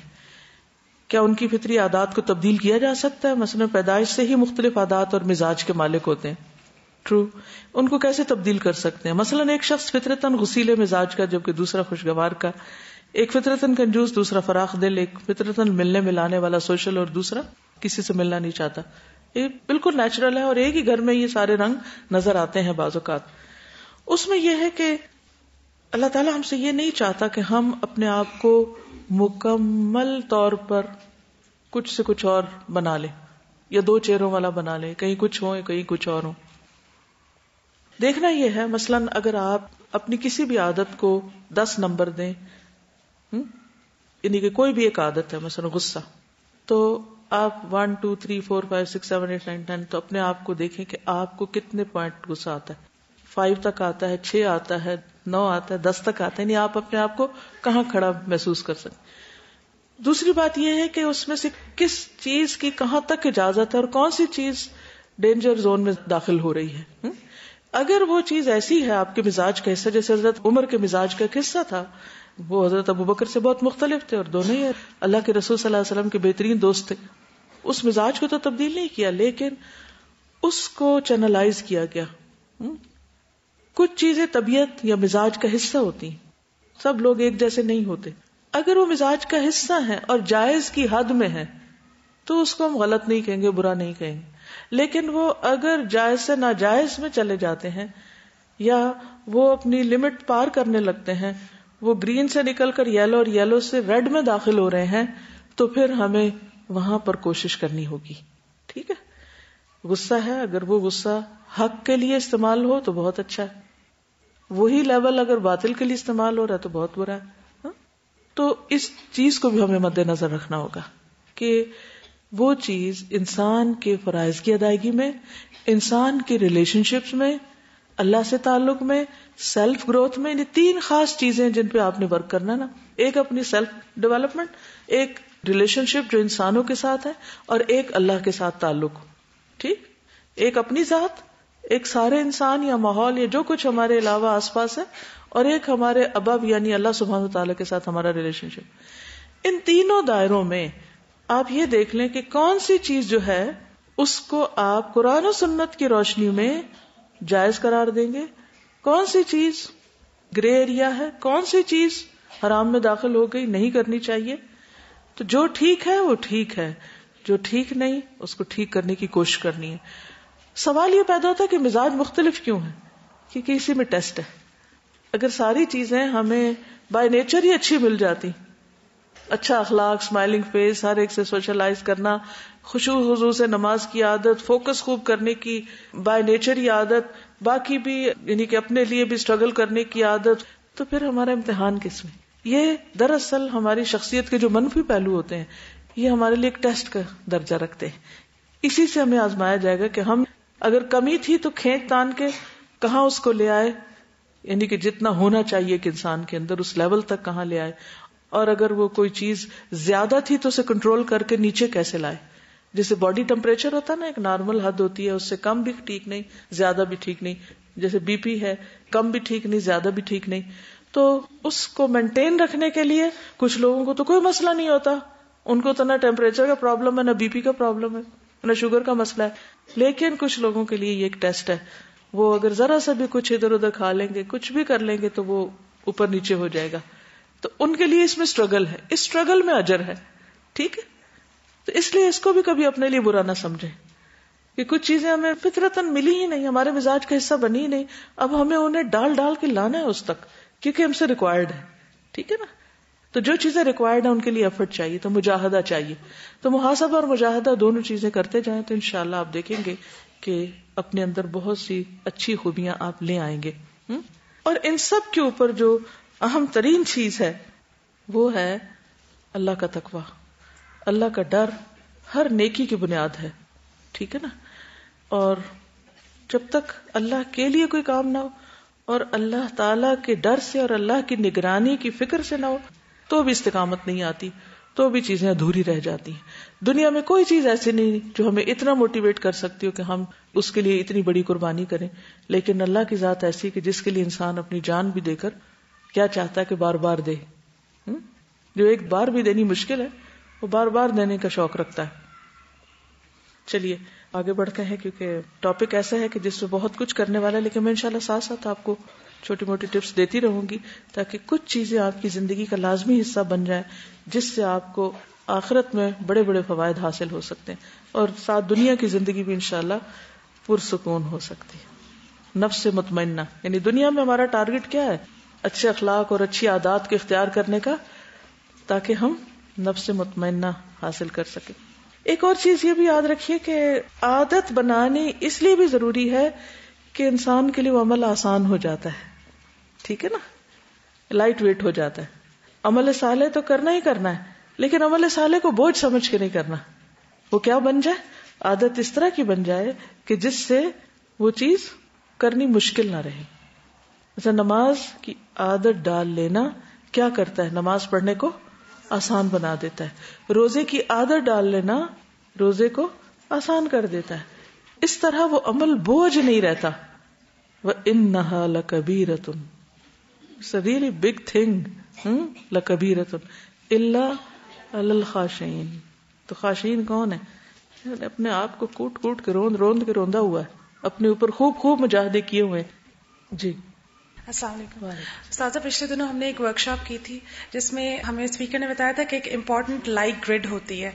کیا ان کی فطری عادات کو تبدیل کیا جا سکتا ہے؟ مثلا پیدائش سے ہی مختلف عادات اور مزاج کے مالک ہوتے ہیں. ٹرو. ان کو کیسے تبدیل کر سکتے ہیں؟ مثلا ایک شخص فطرتاً غصیلے مزاج کا جبکہ دوسرا خوشگوار کا، ایک فطرتاً کنجوس دوسرا فراخ دل، ایک فطرتاً ملنے ملانے والا سوشل اور دوسرا کسی سے ملنا نہیں چاہتا. یہ بالکل نیچرل ہے، اور ایک ہی گھر میں یہ سارے رنگ نظر آتے ہیں بعض اوقات. اس میں یہ ہے کہ اللہ تعالیٰ ہم سے یہ نہیں چاہتا کہ ہم اپنے آپ کو مکمل طور پر کچھ سے کچھ اور بنا لیں، یا 2 چہروں والا بنا لیں، کہیں کچھ ہوں کہیں کچھ اور ہوں. دیکھنا یہ ہے مثلاً اگر آپ اپنی کسی بھی عادت کو 10 نمبر دیں یعنی کہ کوئی بھی ایک عادت ہے، مثلا غصہ، تو آپ 1 2 3 4 5 6 7 8 9 10 تو اپنے آپ کو دیکھیں کہ آپ کو کتنے پوائنٹ غصہ آتا ہے. 5 تک آتا ہے، 6 آتا ہے، 9 آتا ہے، 10 تک آتا ہے، یعنی آپ اپنے آپ کو کہاں کھڑا محسوس کر سکتے. دوسری بات یہ ہے کہ اس میں سے کس چیز کی کہاں تک اجازت ہے اور کون سی چیز ڈینجر زون میں داخل ہو رہی ہے. اگر وہ چیز ایسی ہے آپ کے مزاج کا حصہ، جیسے حضرت عمر کے مزاج کا حصہ تھا، وہ حضرت ابوبکر سے بہت مختلف تھے اور دونوں ہی اللہ کے رسول صلی اللہ علیہ وسلم کے بہترین دوست تھے. اس مزاج کو تو تبدیل نہیں کیا، لیکن اس کو چینلائز کیا گیا. کچھ چیزیں طبیعت یا مزاج کا حصہ ہوتی ہیں، سب لوگ ایک جیسے نہیں ہوتے. اگر وہ مزاج کا حصہ ہے اور جائز کی حد میں ہے تو اس کو ہم غلط نہیں کہیں گے، برا نہیں کہیں گے. لیکن وہ اگر جائز سے ناجائز میں چلے جاتے ہیں یا وہ اپنی لمٹ پار کرنے لگتے ہیں، وہ گرین سے نکل کر یلو اور یلو سے ریڈ میں داخل ہو رہے ہیں، تو پھر ہمیں وہاں پر کوشش کرنی ہوگی. ٹھیک ہے، غصہ ہے، اگر وہ غصہ حق کے لیے استعمال ہو تو بہت اچھا ہے، وہی لیول اگر باطل کے لیے استعمال ہو رہا ہے تو بہت برا ہے. تو اس چیز کو بھی ہمیں مد نظر رکھنا ہوگا کہ وہ چیز انسان کے فرائض کی ادائیگی میں، انسان کے ریلیشن شپس میں، اللہ سے تعلق میں، سیلف گروتھ میں، یہ 3 خاص چیزیں جن پہ آپ نے ورک کرنا نا. ایک اپنی سیلف ڈیولپمنٹ، ایک ریلیشن شپ جو انسانوں کے ساتھ ہے، اور ایک اللہ کے ساتھ تعلق. ٹھیک، ایک اپنی ذات، ایک سارے انسان یا ماحول یا جو کچھ ہمارے علاوہ آس پاس ہے، اور ایک ہمارے ابب یعنی اللہ سبحانہ وتعالی کے ساتھ ہمارا ریلیشن شپ. ان تینوں دائروں میں آپ یہ دیکھ لیں کہ کون سی چیز جو ہے اس کو آپ قرآن و سنت کی روشنی میں جائز قرار دیں گے، کون سی چیز گرے ایریا ہے، کون سی چیز حرام میں داخل ہو گئی، نہیں کرنی چاہیے. تو جو ٹھیک ہے وہ ٹھیک ہے، جو ٹھیک نہیں اس کو ٹھیک کرنے کی کوشش کرنی ہے. سوال یہ پیدا ہوتا ہے کہ مزاج مختلف کیوں ہے؟ کیونکہ اسی میں ٹیسٹ ہے. اگر ساری چیزیں ہمیں بائی نیچر ہی اچھی مل جاتی، اچھا اخلاق، اسمائلنگ فیس، ہر ایک سے سوشلائز کرنا، خشوع حضور سے نماز کی عادت، فوکس خوب کرنے کی بائی نیچر ہی عادت، باقی بھی یعنی کہ اپنے لیے بھی اسٹرگل کرنے کی عادت، تو پھر ہمارا امتحان کس میں؟ یہ دراصل ہماری شخصیت کے جو منفی پہلو ہوتے ہیں یہ ہمارے لیے ایک ٹیسٹ کا درجہ رکھتے ہیں. اسی سے ہمیں آزمایا جائے گا کہ ہم اگر کمی تھی تو کھینچ تان کے کہاں اس کو لے آئے، یعنی کہ جتنا ہونا چاہیے کہ انسان کے اندر اس لیول تک کہاں لے آئے، اور اگر وہ کوئی چیز زیادہ تھی تو اسے کنٹرول کر کے نیچے کیسے لائے. جیسے باڈی ٹمپریچر ہوتا ہے نا، ایک نارمل حد ہوتی ہے، اس سے کم بھی ٹھیک نہیں، زیادہ بھی ٹھیک نہیں. جیسے بی پی ہے، کم بھی ٹھیک نہیں، زیادہ بھی ٹھیک نہیں. تو اس کو مینٹین رکھنے کے لیے کچھ لوگوں کو تو کوئی مسئلہ نہیں ہوتا، ان کو تو نہ ٹیمپریچر کا پرابلم ہے، نہ بی پی کا پرابلم ہے، نہ شوگر کا مسئلہ ہے. لیکن کچھ لوگوں کے لیے یہ ایک ٹیسٹ ہے، وہ اگر ذرا سا بھی کچھ ادھر ادھر کھا لیں گے، کچھ بھی کر لیں گے تو وہ اوپر نیچے ہو جائے گا. تو ان کے لیے اس میں اسٹرگل ہے، اس اسٹرگل میں اجر ہے. ٹھیک ہے، تو اس لیے اس کو بھی کبھی اپنے لیے برا نہ سمجھیں کہ کچھ چیزیں ہمیں فطرتاً ملی ہی نہیں، ہمارے مزاج کا حصہ بنی ہی نہیں، اب ہمیں انہیں ڈال ڈال کے لانا ہے اس تک کیونکہ ہم سے ریکوائرڈ ہے. ٹھیک ہے نا، تو جو چیزیں ریکوائرڈ ہیں ان کے لیے ایفرٹ چاہیے، تو مجاہدہ چاہیے. تو محاسبہ اور مجاہدہ دونوں چیزیں کرتے جائیں تو انشاءاللہ آپ دیکھیں گے کہ اپنے اندر بہت سی اچھی خوبیاں آپ لے آئیں گے. اور ان سب کے اوپر جو اہم ترین چیز ہے وہ ہے اللہ کا تقویٰ. اللہ کا ڈر ہر نیکی کی بنیاد ہے. ٹھیک ہے نا، اور جب تک اللہ کے لیے کوئی کام نہ ہو اور اللہ تعالی کے ڈر سے اور اللہ کی نگرانی کی فکر سے نہ ہو تو بھی استقامت نہیں آتی، تو بھی چیزیں ادھوری رہ جاتی ہیں. دنیا میں کوئی چیز ایسی نہیں جو ہمیں اتنا موٹیویٹ کر سکتی ہو کہ ہم اس کے لیے اتنی بڑی قربانی کریں. لیکن اللہ کی ذات ایسی کہ جس کے لیے انسان اپنی جان بھی دے کر کیا چاہتا ہے کہ بار بار دے. جو ایک بار بھی دینی مشکل ہے وہ بار بار دینے کا شوق رکھتا ہے. چلیے آگے بڑھتے ہیں کیونکہ ٹاپک ایسا ہے کہ جس میں بہت کچھ کرنے والا ہے، لیکن میں انشاءاللہ ساتھ ساتھ آپ کو چھوٹی موٹی ٹپس دیتی رہوں گی تاکہ کچھ چیزیں آپ کی زندگی کا لازمی حصہ بن جائیں جس سے آپ کو آخرت میں بڑے بڑے فوائد حاصل ہو سکتے ہیں اور ساتھ دنیا کی زندگی بھی انشاءاللہ پرسکون ہو سکتی ہے. نفس مطمئنہ، یعنی دنیا میں ہمارا ٹارگٹ کیا ہے؟ اچھے اخلاق اور اچھی عادات کے اختیار کرنے کا، تاکہ ہم نفس مطمئنہ حاصل کر سکیں. ایک اور چیز یہ بھی یاد رکھیے کہ عادت بنانی اس لیے بھی ضروری ہے کہ انسان کے لیے وہ عمل آسان ہو جاتا ہے. ٹھیک ہے نا، لائٹ ویٹ ہو جاتا ہے. عمل صالح تو کرنا ہی کرنا ہے، لیکن عمل صالح کو بوجھ سمجھ کے نہیں کرنا. وہ کیا بن جائے؟ عادت اس طرح کی بن جائے کہ جس سے وہ چیز کرنی مشکل نہ رہے. جیسے نماز کی عادت ڈال لینا کیا کرتا ہے؟ نماز پڑھنے کو آسان بنا دیتا ہے. روزے کی عادت ڈال لینا روزے کو آسان کر دیتا ہے. اس طرح وہ عمل بوجھ نہیں رہتا. وَإِنَّهَا لَكَبِيرَةٌ, it's a really big thing, لَكَبِيرَةٌ إِلَّا عَلَى الْخَاشِعِينَ. تو خاشعین کون ہے؟ اپنے آپ کو کوٹ کوٹ کے روند کے روندا ہوا ہے، اپنے اوپر خوب مجاہدے کیے ہوئے. جی السلام علیکم. استاذہ پچھلے دنوں ہم نے ایک ورک شاپ کی تھی جس میں ہمیں اسپیکر نے بتایا تھا کہ ایک امپورٹنٹ لائک گریڈ ہوتی ہے.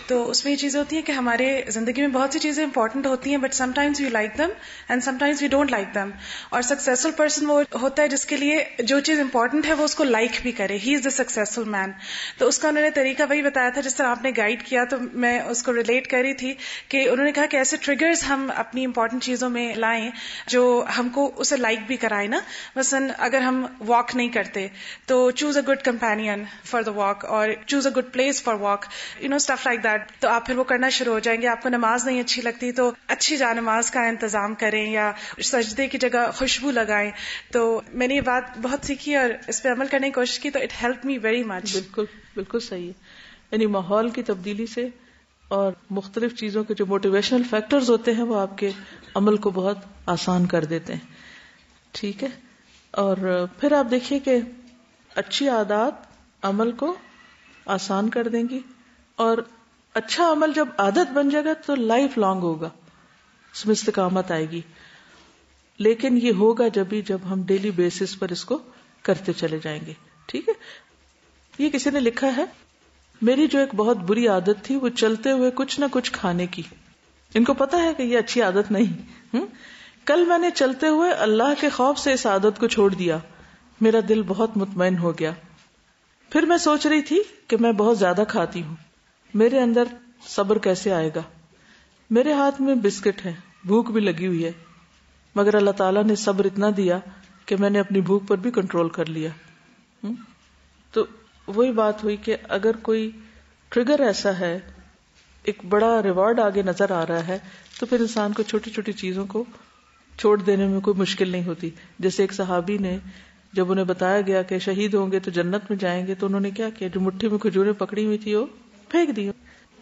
تو اس میں یہ چیزیں ہوتی ہیں کہ ہمارے زندگی میں بہت سی چیزیں امپورٹنٹ ہوتی ہیں، but some times we like them and some times we don't like them. اور سکسیسفل پرسن وہ ہوتا ہے جس کے لیے جو چیز امپورٹنٹ ہے وہ اس کو لائک بھی کرے. ہی از دا سکسیسفل مین. تو اس کا انہوں نے طریقہ وہی بتایا تھا جس طرح آپ نے گائیڈ کیا. تو میں اس کو ریلیٹ کر رہی تھی کہ انہوں نے کہا کہ ایسے ٹریگرز ہم اپنی امپورٹنٹ چیزوں میں لائیں جو ہم کو اسے لائک بھی کرائے نا. مثلا اگر ہم واک نہیں کرتے تو choose a good companion for the walk, اور choose a good place for walk, stuff like that. تو آپ پھر وہ کرنا شروع ہو جائیں گے. آپ کو نماز نہیں اچھی لگتی تو اچھی جا نماز کا انتظام کریں یا سجدے کی جگہ خوشبو لگائیں. تو میں نے یہ بات بہت سیکھی اور اس پہ عمل کرنے کی کوشش کی، تو it help me very much. بالکل صحیح ہے. یعنی ماحول کی تبدیلی سے اور مختلف چیزوں کے جو موٹیویشنل فیکٹرز ہوتے ہیں وہ آپ کے عمل کو بہت آسان کر دیتے ہیں. ٹھیک ہے. اور پھر آپ دیکھیے کہ اچھی عادات عمل کو آسان کر دیں گی، اور اچھا عمل جب عادت بن جائے گا تو لائف لانگ ہوگا، اس میں استقامت آئے گی. لیکن یہ ہوگا جب ہم ڈیلی بیسس پر اس کو کرتے چلے جائیں گے. ٹھیک ہے. یہ کسی نے لکھا ہے، میری جو ایک بہت بری عادت تھی وہ چلتے ہوئے کچھ نہ کچھ کھانے کی. ان کو پتا ہے کہ یہ اچھی عادت نہیں. کل میں نے چلتے ہوئے اللہ کے خوف سے اس عادت کو چھوڑ دیا. میرا دل بہت مطمئن ہو گیا. پھر میں سوچ رہی تھی کہ میں بہت زیادہ کھاتی ہوں، میرے اندر صبر کیسے آئے گا؟ میرے ہاتھ میں بسکٹ ہے، بھوک بھی لگی ہوئی ہے، مگر اللہ تعالیٰ نے صبر اتنا دیا کہ میں نے اپنی بھوک پر بھی کنٹرول کر لیا. تو وہی بات ہوئی کہ اگر کوئی ٹریگر ایسا ہے، ایک بڑا ریوارڈ آگے نظر آ رہا ہے، تو پھر انسان کو چھوٹی چھوٹی چیزوں کو چھوڑ دینے میں کوئی مشکل نہیں ہوتی. جیسے ایک صحابی نے جب انہیں بتایا گیا کہ شہید ہوں گے تو جنت میں جائیں گے، تو انہوں نے کیا کیا؟ جو مٹھی میں کھجوریں پکڑی ہوئی تھی وہ پھینک دی.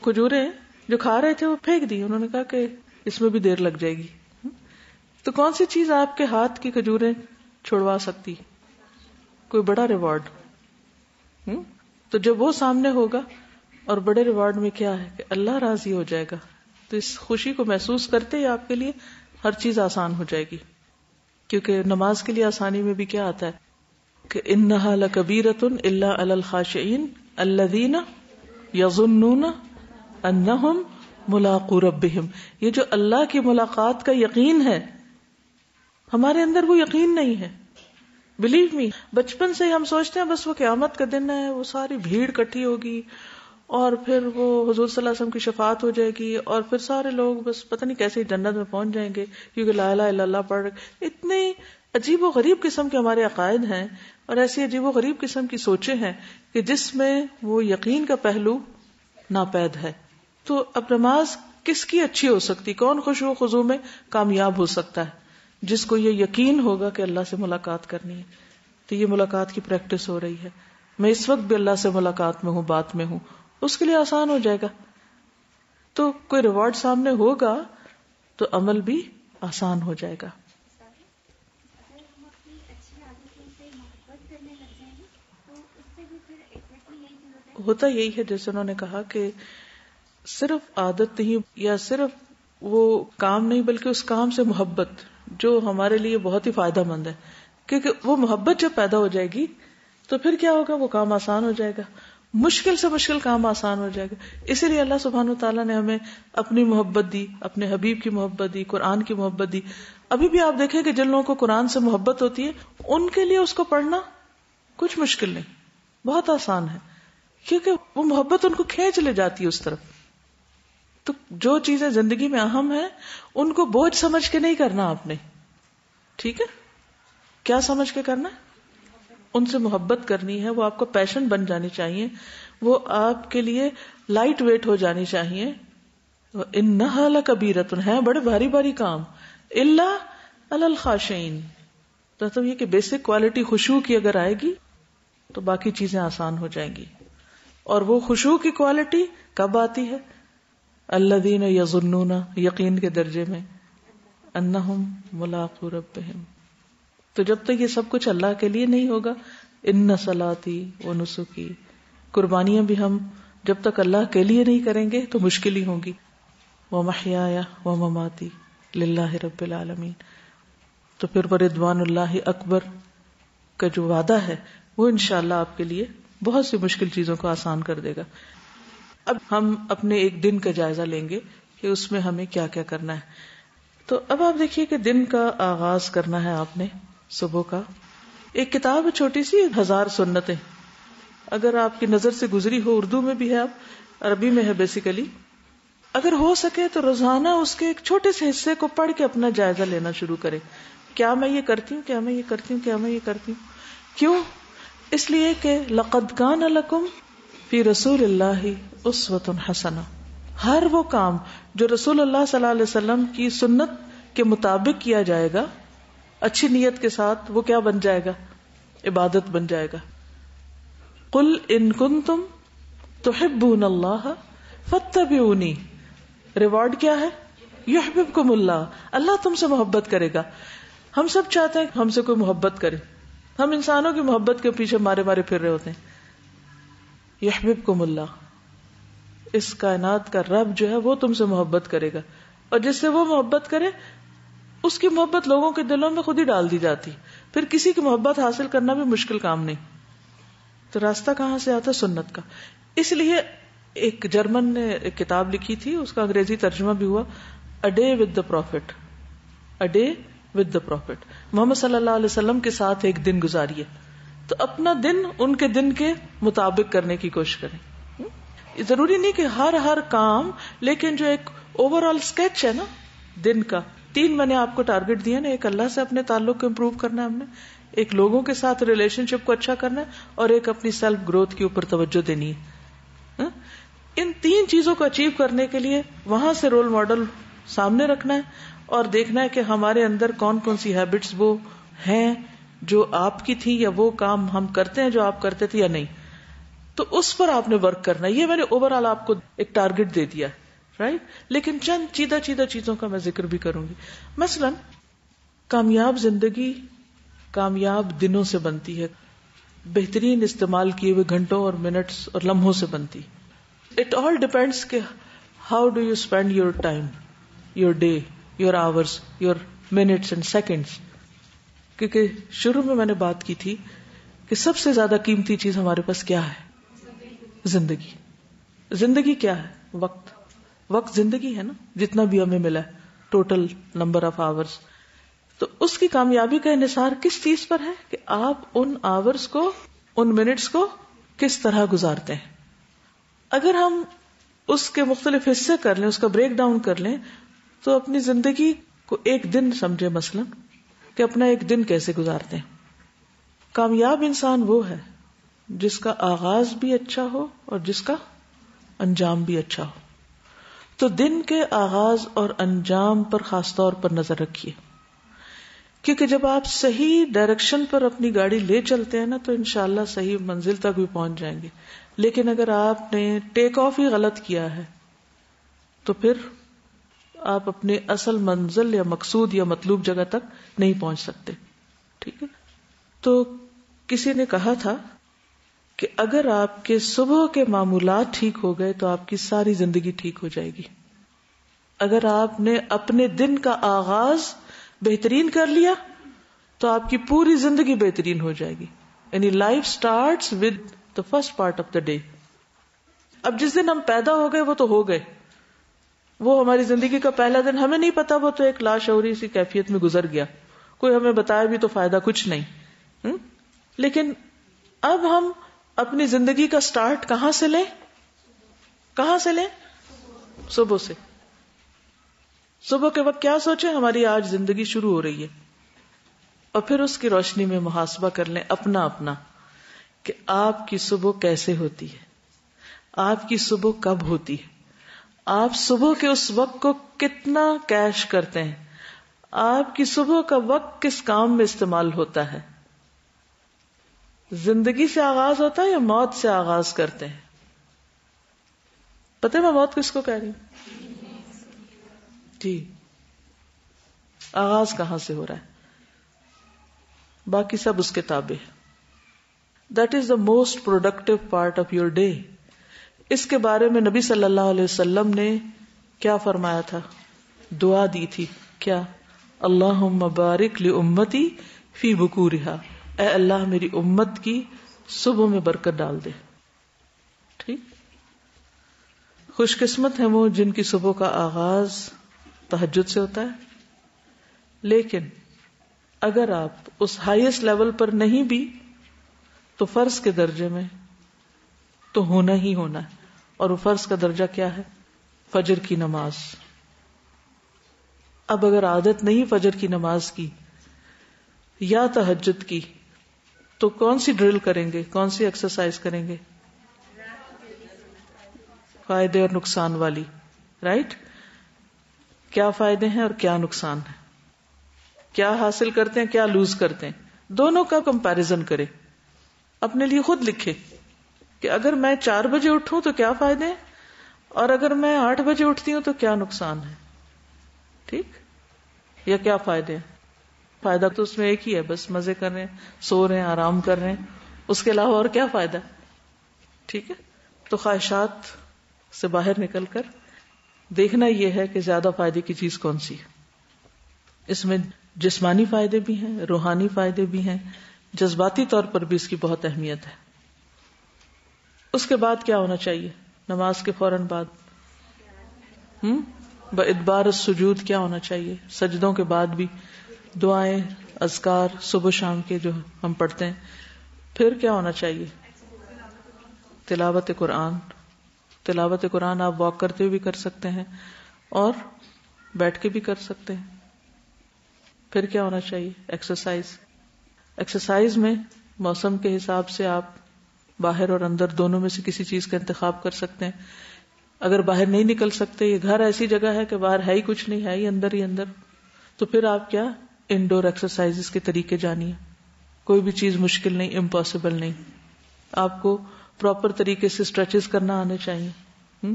کھجوریں جو کھا رہے تھے وہ پھینک دی. انہوں نے کہا کہ اس میں بھی دیر لگ جائے گی. تو کون سی چیز آپ کے ہاتھ کی کھجوریں چھوڑوا سکتی؟ کوئی بڑا ریوارڈ. تو جب وہ سامنے ہوگا، اور بڑے ریوارڈ میں کیا ہے کہ اللہ راضی ہو جائے گا، تو اس خوشی کو محسوس کرتے ہی آپ کے لیے ہر چیز آسان ہو جائے گی. کیونکہ نماز کے لیے آسانی میں بھی کیا آتا ہے کہ انہا لکبیرۃ الا علی الخاشعین الذین یظنون انہم ملاقو ربہم. یہ جو اللہ کی ملاقات کا یقین ہے، ہمارے اندر وہ یقین نہیں ہے. بلیو می، بچپن سے ہی ہم سوچتے ہیں بس وہ قیامت کا دن ہے، وہ ساری بھیڑ کٹھی ہوگی اور پھر وہ حضور صلی اللہ علیہ وسلم کی شفاعت ہو جائے گی، اور پھر سارے لوگ بس پتہ نہیں کیسے جنت میں پہنچ جائیں گے کیونکہ لا الہ الا اللہ پڑھ رہے. اتنے عجیب و غریب قسم کے ہمارے عقائد ہیں اور ایسی عجیب و غریب قسم کی سوچیں ہیں کہ جس میں وہ یقین کا پہلو ناپید ہے. تو اب نماز کس کی اچھی ہو سکتی؟ کون خشوع و خضوع میں کامیاب ہو سکتا ہے؟ جس کو یہ یقین ہوگا کہ اللہ سے ملاقات کرنی ہے. تو یہ ملاقات کی پریکٹس ہو رہی ہے. میں اس وقت بھی اللہ سے ملاقات میں ہوں، بات میں ہوں، اس کے لیے آسان ہو جائے گا. تو کوئی ریوارڈ سامنے ہوگا تو عمل بھی آسان ہو جائے گا. ہوتا یہی ہے جیسے انہوں نے کہا کہ صرف عادت نہیں یا صرف وہ کام نہیں، بلکہ اس کام سے محبت جو ہمارے لیے بہت ہی فائدہ مند ہے. کیونکہ وہ محبت جب پیدا ہو جائے گی تو پھر کیا ہوگا؟ وہ کام آسان ہو جائے گا، مشکل سے مشکل کام آسان ہو جائے گا. اسی لیے اللہ سبحانہ وتعالیٰ نے ہمیں اپنی محبت دی، اپنے حبیب کی محبت دی، قرآن کی محبت دی. ابھی بھی آپ دیکھیں کہ جن لوگوں کو قرآن سے محبت ہوتی ہے ان کے لیے اس کو پڑھنا کچھ مشکل نہیں، بہت آسان ہے، کیونکہ وہ محبت ان کو کھینچ لے جاتی ہے اس طرف. تو جو چیزیں زندگی میں اہم ہیں ان کو بوجھ سمجھ کے نہیں کرنا آپ نے. ٹھیک ہے؟ کیا سمجھ کے کرنا ہے؟ ان سے محبت کرنی ہے، وہ آپ کا پیشن بن جانی چاہیے، وہ آپ کے لیے لائٹ ویٹ ہو جانی چاہیے. انہا لکبیرۃ، ہے بڑے بھاری بھاری کام، الا علی الخاشعین. تو یہ کہ بیسک کوالٹی خشوع کی اگر آئے گی تو باقی چیزیں آسان ہو جائیں گی. اور وہ خشوع کی کوالٹی کب آتی ہے؟ الذین یظنون، یقین کے درجے میں، انہم ملاقو ربہم. تو جب تک یہ سب کچھ اللہ کے لیے نہیں ہوگا، ان صلاتی و نسکی، قربانیاں بھی ہم جب تک اللہ کے لیے نہیں کریں گے تو مشکل ہی ہوں گی. ومحیایا ومماتی للہ رب العالمین. تو پھر رضوان اللہ اکبر کا جو وعدہ ہے وہ انشاءاللہ آپ کے لیے بہت سی مشکل چیزوں کو آسان کر دے گا. اب ہم اپنے ایک دن کا جائزہ لیں گے کہ اس میں ہمیں کیا کیا کرنا ہے. تو اب آپ دیکھیے کہ دن کا آغاز کرنا ہے آپ نے صبح کا. ایک کتاب ہے چھوٹی سی، 1000 سنتیں، اگر آپ کی نظر سے گزری ہو، اردو میں بھی ہے، اب عربی میں ہے بیسیکلی. اگر ہو سکے تو روزانہ اس کے ایک چھوٹے سے حصے کو پڑھ کے اپنا جائزہ لینا شروع کرے. کیا میں یہ کرتی ہوں، کیا میں یہ کرتی ہوں، کیا میں یہ کرتی ہوں. کیوں؟ اس لیے کہ لقد کان لکم فی رسول اللہ اسوۃ حسنہ. ہر وہ کام جو رسول اللہ صلی اللہ علیہ وسلم کی سنت کے مطابق کیا جائے گا اچھی نیت کے ساتھ، وہ کیا بن جائے گا؟ عبادت بن جائے گا. قل ان کنتم تحبون اللہ فاتبعونی. ریوارڈ کیا ہے؟ یحببکم اللہ، اللہ تم سے محبت کرے گا. ہم سب چاہتے ہیں کہ ہم سے کوئی محبت کرے، ہم انسانوں کی محبت کے پیچھے مارے مارے پھر رہے ہوتے ہیں. یحببکم اللہ، اس کائنات کا رب جو ہے وہ تم سے محبت کرے گا، اور جس سے وہ محبت کرے اس کی محبت لوگوں کے دلوں میں خود ہی ڈال دی جاتی. پھر کسی کی محبت حاصل کرنا بھی مشکل کام نہیں. تو راستہ کہاں سے آتا؟ سنت کا. اس لیے ایک جرمن نے ایک کتاب لکھی تھی، اس کا انگریزی ترجمہ بھی ہوا a day with the prophet. A day with the prophet, محمد صلی اللہ علیہ وسلم کے ساتھ ایک دن گزاریے. تو اپنا دن ان کے دن کے مطابق کرنے کی کوشش کریں. ضروری نہیں کہ ہر کام، لیکن جو ایک اوور آل اسکیچ ہے نا دن کا. 3 میں نے آپ کو ٹارگٹ دیا نا، ایک اللہ سے اپنے تعلق کو امپروو کرنا ہے ہم نے، ایک لوگوں کے ساتھ ریلیشن شپ کو اچھا کرنا ہے، اور ایک اپنی سیلف گروتھ کے اوپر توجہ دینی ہے. ان 3 چیزوں کو اچیو کرنے کے لیے وہاں سے رول ماڈل سامنے رکھنا ہے اور دیکھنا ہے کہ ہمارے اندر کون کون سی ہیبٹس وہ ہیں جو آپ کی تھی، یا وہ کام ہم کرتے ہیں جو آپ کرتے تھے یا نہیں. تو اس پر آپ نے ورک کرنا ہے. یہ میں نے اوور آل آپ کو ایک ٹارگٹ دے دیا ہے، رائٹ. لیکن چند چیدہ چیزوں کا میں ذکر بھی کروں گی. مثلا کامیاب زندگی کامیاب دنوں سے بنتی ہے، بہترین استعمال کیے ہوئے گھنٹوں اور منٹس اور لمحوں سے بنتی. اٹ آل ڈیپینڈس کہ how do you spend your time, your day, your hours, your minutes and seconds. کیونکہ شروع میں نے بات کی تھی کہ سب سے زیادہ قیمتی چیز ہمارے پاس کیا ہے؟ زندگی. زندگی کیا ہے؟ وقت زندگی ہے نا، جتنا بھی ہمیں ملا ہے، ٹوٹل نمبر آف آورس. تو اس کی کامیابی کا انحصار کس چیز پر ہے کہ آپ ان آورس کو، ان منٹس کو کس طرح گزارتے ہیں. اگر ہم اس کے مختلف حصے کر لیں، اس کا بریک ڈاؤن کر لیں، تو اپنی زندگی کو ایک دن سمجھے مثلا کہ اپنا ایک دن کیسے گزارتے ہیں. کامیاب انسان وہ ہے جس کا آغاز بھی اچھا ہو اور جس کا انجام بھی اچھا ہو. تو دن کے آغاز اور انجام پر خاص طور پر نظر رکھیے، کیونکہ جب آپ صحیح ڈائریکشن پر اپنی گاڑی لے چلتے ہیں نا تو انشاءاللہ صحیح منزل تک بھی پہنچ جائیں گے. لیکن اگر آپ نے ٹیک آف ہی غلط کیا ہے تو پھر آپ اپنے اصل منزل یا مقصود یا مطلوب جگہ تک نہیں پہنچ سکتے. ٹھیک ہے. تو کسی نے کہا تھا کہ اگر آپ کے صبح کے معمولات ٹھیک ہو گئے تو آپ کی ساری زندگی ٹھیک ہو جائے گی. اگر آپ نے اپنے دن کا آغاز بہترین کر لیا تو آپ کی پوری زندگی بہترین ہو جائے گی. یعنی life starts with the first part of the day. اب جس دن ہم پیدا ہو گئے وہ تو ہو گئے، وہ ہماری زندگی کا پہلا دن ہمیں نہیں پتا، وہ تو ایک لاشعوری سی کیفیت میں گزر گیا، کوئی ہمیں بتایا بھی تو فائدہ کچھ نہیں. لیکن اب ہم اپنی زندگی کا سٹارٹ کہاں سے لیں؟ صبح سے. صبح کے وقت کیا سوچیں؟ ہماری آج زندگی شروع ہو رہی ہے. اور پھر اس کی روشنی میں محاسبہ کر لیں اپنا اپنا کہ آپ کی صبح کیسے ہوتی ہے، آپ کی صبح کب ہوتی ہے، آپ صبح کے اس وقت کو کتنا کیش کرتے ہیں، آپ کی صبح کا وقت کس کام میں استعمال ہوتا ہے. زندگی سے آغاز ہوتا ہے یا موت سے آغاز کرتے ہیں؟ پتہ ہے میں موت کس کو کہہ رہی ہوں؟ جی، آغاز کہاں سے ہو رہا ہے؟ باقی سب اس کے تابع ہے. That is the most productive part of your day. اس کے بارے میں نبی صلی اللہ علیہ وسلم نے کیا فرمایا تھا؟ دعا دی تھی کیا؟ اللہم بارک لامتی فی بکورہا، اے اللہ میری امت کی صبح میں برکت ڈال دے. ٹھیک، خوش قسمت ہیں وہ جن کی صبح کا آغاز تہجد سے ہوتا ہے. لیکن اگر آپ اس ہائیسٹ لیول پر نہیں بھی تو فرض کے درجے میں تو ہونا ہی ہونا ہے. اور وہ فرض کا درجہ کیا ہے؟ فجر کی نماز. اب اگر عادت نہیں فجر کی نماز کی یا تہجد کی تو کون سی ڈرل کریں گے، کون سی ایکسرسائز کریں گے؟ فائدے اور نقصان والی. رائٹ؟ کیا فائدے ہیں اور کیا نقصان ہے، کیا حاصل کرتے ہیں کیا لوز کرتے ہیں، دونوں کا کمپیریزن کرے، اپنے لیے خود لکھے کہ اگر میں 4 بجے اٹھوں تو کیا فائدے ہیں اور اگر میں 8 بجے اٹھتی ہوں تو کیا نقصان ہے. ٹھیک، یا کیا فائدے ہیں؟ فائدہ تو اس میں ایک ہی ہے، بس مزے کر رہے ہیں، سو رہے ہیں، آرام کر رہے ہیں، اس کے علاوہ اور کیا فائدہ ہے؟ ٹھیک ہے، تو خواہشات سے باہر نکل کر دیکھنا یہ ہے کہ زیادہ فائدے کی چیز کون سی ہے. اس میں جسمانی فائدے بھی ہیں، روحانی فائدے بھی ہیں، جذباتی طور پر بھی اس کی بہت اہمیت ہے. اس کے بعد کیا ہونا چاہیے؟ نماز کے فوراً بعد بادبار السجود کیا ہونا چاہیے؟ سجدوں کے بعد بھی دعائیں، اذکار صبح شام کے جو ہم پڑھتے ہیں. پھر کیا ہونا چاہیے؟ تلاوت قرآن. تلاوت قرآن آپ واک کرتے ہوئے بھی کر سکتے ہیں اور بیٹھ کے بھی کر سکتے ہیں. پھر کیا ہونا چاہیے؟ ایکسرسائز. ایکسرسائز میں موسم کے حساب سے آپ باہر اور اندر دونوں میں سے کسی چیز کا انتخاب کر سکتے ہیں. اگر باہر نہیں نکل سکتے، یہ گھر ایسی جگہ ہے کہ باہر ہے ہی کچھ نہیں، ہے ہی اندر، تو پھر آپ کیا انڈور ایکسرسائز کے طریقے جانیے. کوئی بھی چیز مشکل نہیں، امپاسبل نہیں. آپ کو پراپر طریقے سے اسٹریچز کرنا آنے چاہیے،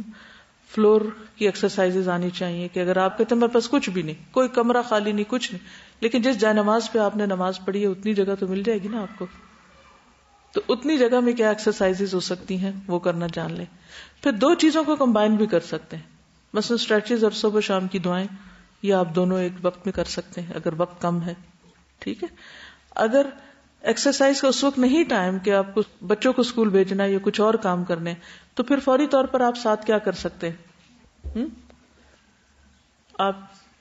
فلور کی ایکسرسائز آنی چاہیے کہ اگر آپ کہتے ہیں میرے پاس کچھ بھی نہیں، کوئی کمرہ خالی نہیں، کچھ نہیں، لیکن جس جائے نماز پہ آپ نے نماز پڑھی ہے اتنی جگہ تو مل جائے گی نا آپ کو، تو اتنی جگہ میں کیا ایکسرسائز ہو سکتی ہیں وہ کرنا جان لیں. پھر 2 چیزوں کو کمبائن بھی کر سکتے ہیں، مثلا اسٹریچز اور صبح شام کی دعائیں، یہ آپ دونوں ایک وقت میں کر سکتے ہیں اگر وقت کم ہے. ٹھیک ہے، اگر ایکسرسائز کا اس وقت نہیں ٹائم کہ آپ کو بچوں کو اسکول بھیجنا یا کچھ اور کام کرنے، تو پھر فوری طور پر آپ ساتھ کیا کر سکتے ہیں؟ آپ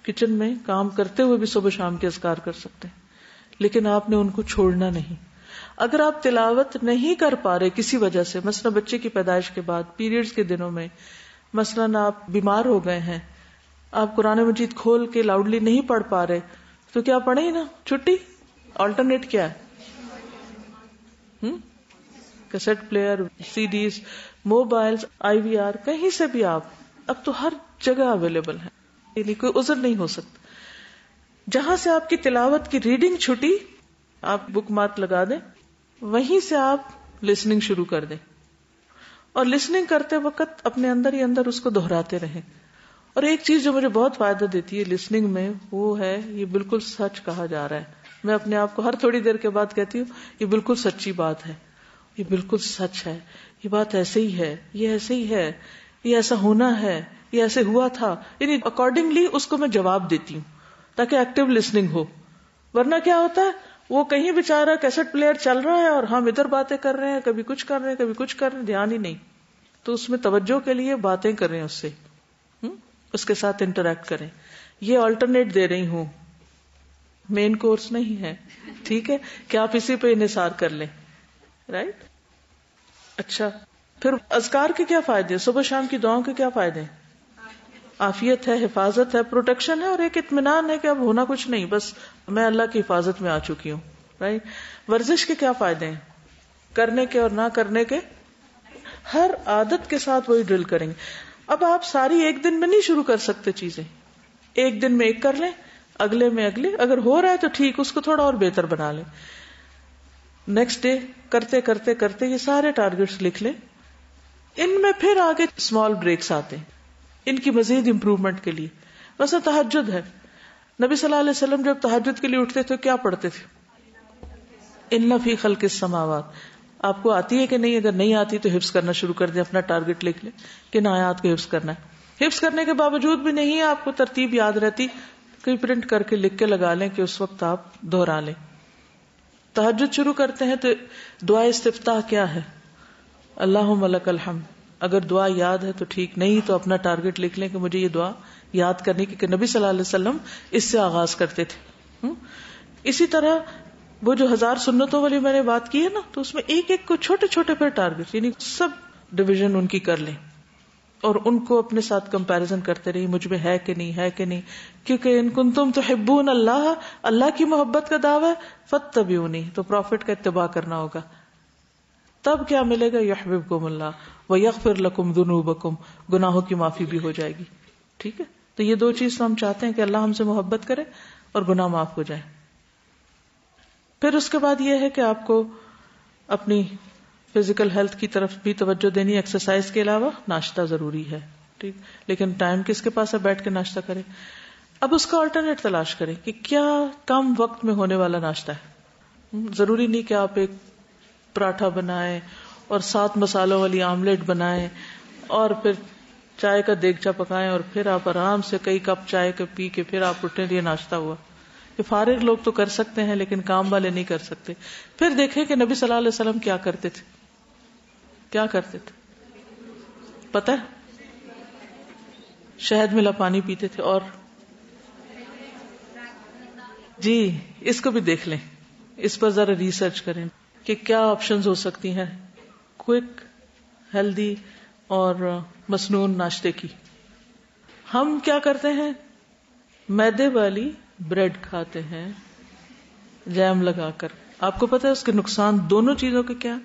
کچن میں کام کرتے ہوئے بھی صبح شام کے اذکار کر سکتے ہیں، لیکن آپ نے ان کو چھوڑنا نہیں. اگر آپ تلاوت نہیں کر پا رہے کسی وجہ سے، مثلا بچے کی پیدائش کے بعد، پیریڈز کے دنوں میں، مثلا آپ بیمار ہو گئے ہیں، آپ قرآن مجید کھول کے لاؤڈلی نہیں پڑھ پا رہے، تو کیا پڑھیں ہی نا، چھٹی. آلٹرنیٹ کیا ہے؟ کیسٹ پلیئر، سی ڈیز، موبائلز، IVR، کہیں سے بھی آپ اب تو ہر جگہ اویلیبل ہے، یعنی کوئی عذر نہیں ہو سکتا. جہاں سے آپ کی تلاوت کی ریڈنگ چھٹی، آپ بک مارک لگا دیں، وہیں سے آپ لسننگ شروع کر دیں، اور لسننگ کرتے وقت اپنے اندر ہی اندر اس کو دہراتے رہیں. اور ایک چیز جو مجھے بہت فائدہ دیتی ہے لسننگ میں، وہ ہے یہ بالکل سچ کہا جا رہا ہے. میں اپنے آپ کو ہر تھوڑی دیر کے بعد کہتی ہوں یہ بالکل سچی بات ہے، یہ بالکل سچ ہے، یہ بات ایسے ہی ہے، یہ ایسے ہی ہے، یہ ایسا ہونا ہے، یہ ایسے ہوا تھا، یعنی اکارڈنگلی اس کو میں جواب دیتی ہوں تاکہ ایکٹیو لسننگ ہو. ورنہ کیا ہوتا ہے، وہ کہیں بیچارہ کیسٹ پلیئر چل رہا ہے اور ہم ادھر باتیں کر رہے ہیں، کبھی کچھ کر رہے ہیں، کبھی کچھ کر رہے ہیں، دھیان ہی نہیں. تو اس میں توجہ کے لیے باتیں کر رہے ہیں، اس سے اس کے ساتھ انٹریکٹ کریں. یہ آلٹرنیٹ دے رہی ہوں، مین کورس نہیں ہے. ٹھیک ہے کہ آپ اسی پہ انحصار کر لیں. رائٹ. اچھا، پھر اذکار کے کیا فائدے ہیں؟ صبح شام کی دعاؤں کے کیا فائدے ہیں؟ عافیت ہے، حفاظت ہے، پروٹیکشن ہے، اور ایک اطمینان ہے کہ اب ہونا کچھ نہیں، بس میں اللہ کی حفاظت میں آ چکی ہوں. رائٹ. ورزش کے کیا فائدے ہیں؟ کرنے کے اور نہ کرنے کے. ہر عادت کے ساتھ وہی ڈرل کریں گے. اب آپ ساری ایک دن میں نہیں شروع کر سکتے چیزیں. ایک دن میں ایک کر لیں، اگلے میں اگلے، اگر ہو رہا ہے تو ٹھیک، اس کو تھوڑا اور بہتر بنا لیں. نیکسٹ ڈے کرتے کرتے کرتے یہ سارے ٹارگیٹس لکھ لیں. ان میں پھر آگے اسمال بریکس آتے ہیں ان کی مزید امپروومنٹ کے لیے. ویسے تہجد ہے، نبی صلی اللہ علیہ وسلم جب تہجد کے لیے اٹھتے تھے کیا پڑھتے تھے؟ ان فی خلق السماوات. آپ کو آتی ہے کہ نہیں؟ اگر نہیں آتی تو حفظ کرنا شروع کر دیں، اپنا ٹارگیٹ لکھ لیں کن آیات کو حفظ کرنا ہے. حفظ کرنے کے باوجود بھی نہیں آپ کو ترتیب یاد رہتی، کہیں پرنٹ کر کے لکھ کے لگا لیں کہ اس وقت آپ دہرا لیں. تہجد شروع کرتے ہیں تو دعا استفتاح کیا ہے؟ اللہم لک الحمد. اگر دعا یاد ہے تو ٹھیک، نہیں تو اپنا ٹارگیٹ لکھ لیں کہ مجھے یہ دعا یاد کرنی، کہ نبی صلی اللہ علیہ وسلم اس سے آغاز کرتے تھے. اسی طرح وہ جو 1000 سنتوں والی میں نے بات کی ہے نا، تو اس میں ایک ایک کو چھوٹے چھوٹے پھر ٹارگیٹ، یعنی سب ڈویژن ان کی کر لیں اور ان کو اپنے ساتھ کمپیریزن کرتے رہیے، مجھ میں ہے کہ نہیں، ہے کہ نہیں. کیونکہ ان کنتم تحبون اللہ، اللہ کی محبت کا دعویٰ ہے، فاتبعونی، تو پروفٹ کا اتباع کرنا ہوگا. تب کیا ملے گا؟ یحببکم اللہ ویغفر لکم ذنوبکم، گناہوں کی معافی بھی ہو جائے گی. ٹھیک ہے. تو یہ دو چیز تو ہم چاہتے ہیں کہ اللہ ہم سے محبت کرے اور گناہ معاف ہو جائے. پھر اس کے بعد یہ ہے کہ آپ کو اپنی فزیکل ہیلتھ کی طرف بھی توجہ دینی. ایکسرسائز کے علاوہ ناشتہ ضروری ہے، ٹھیک، لیکن ٹائم کس کے پاس ہے بیٹھ کے ناشتہ کرے. اب اس کا آلٹرنیٹ تلاش کریں کہ کیا کم وقت میں ہونے والا ناشتہ ہے. ضروری نہیں کہ آپ ایک پراٹھا بنائیں اور 7 مسالوں والی آملیٹ بنائیں اور پھر چائے کا دیگچا پکائیں اور پھر آپ آرام سے کئی کپ چائے کے پی کے پھر آپ اٹھیں یہ ناشتہ ہوا. کہ فارغ لوگ تو کر سکتے ہیں لیکن کام والے نہیں کر سکتے. پھر دیکھیں کہ نبی صلی اللہ علیہ وسلم کیا کرتے تھے. کیا کرتے تھے پتہ ہے؟ شہد ملا پانی پیتے تھے. اور جی اس کو بھی دیکھ لیں، اس پر ذرا ریسرچ کریں کہ کیا آپشنز ہو سکتی ہیں کوئک، ہیلدی اور مسنون ناشتے کی. ہم کیا کرتے ہیں؟ میدے والی بریڈ کھاتے ہیں جیم لگا کر. آپ کو پتا ہے اس کے نقصان دونوں چیزوں کے کیا؟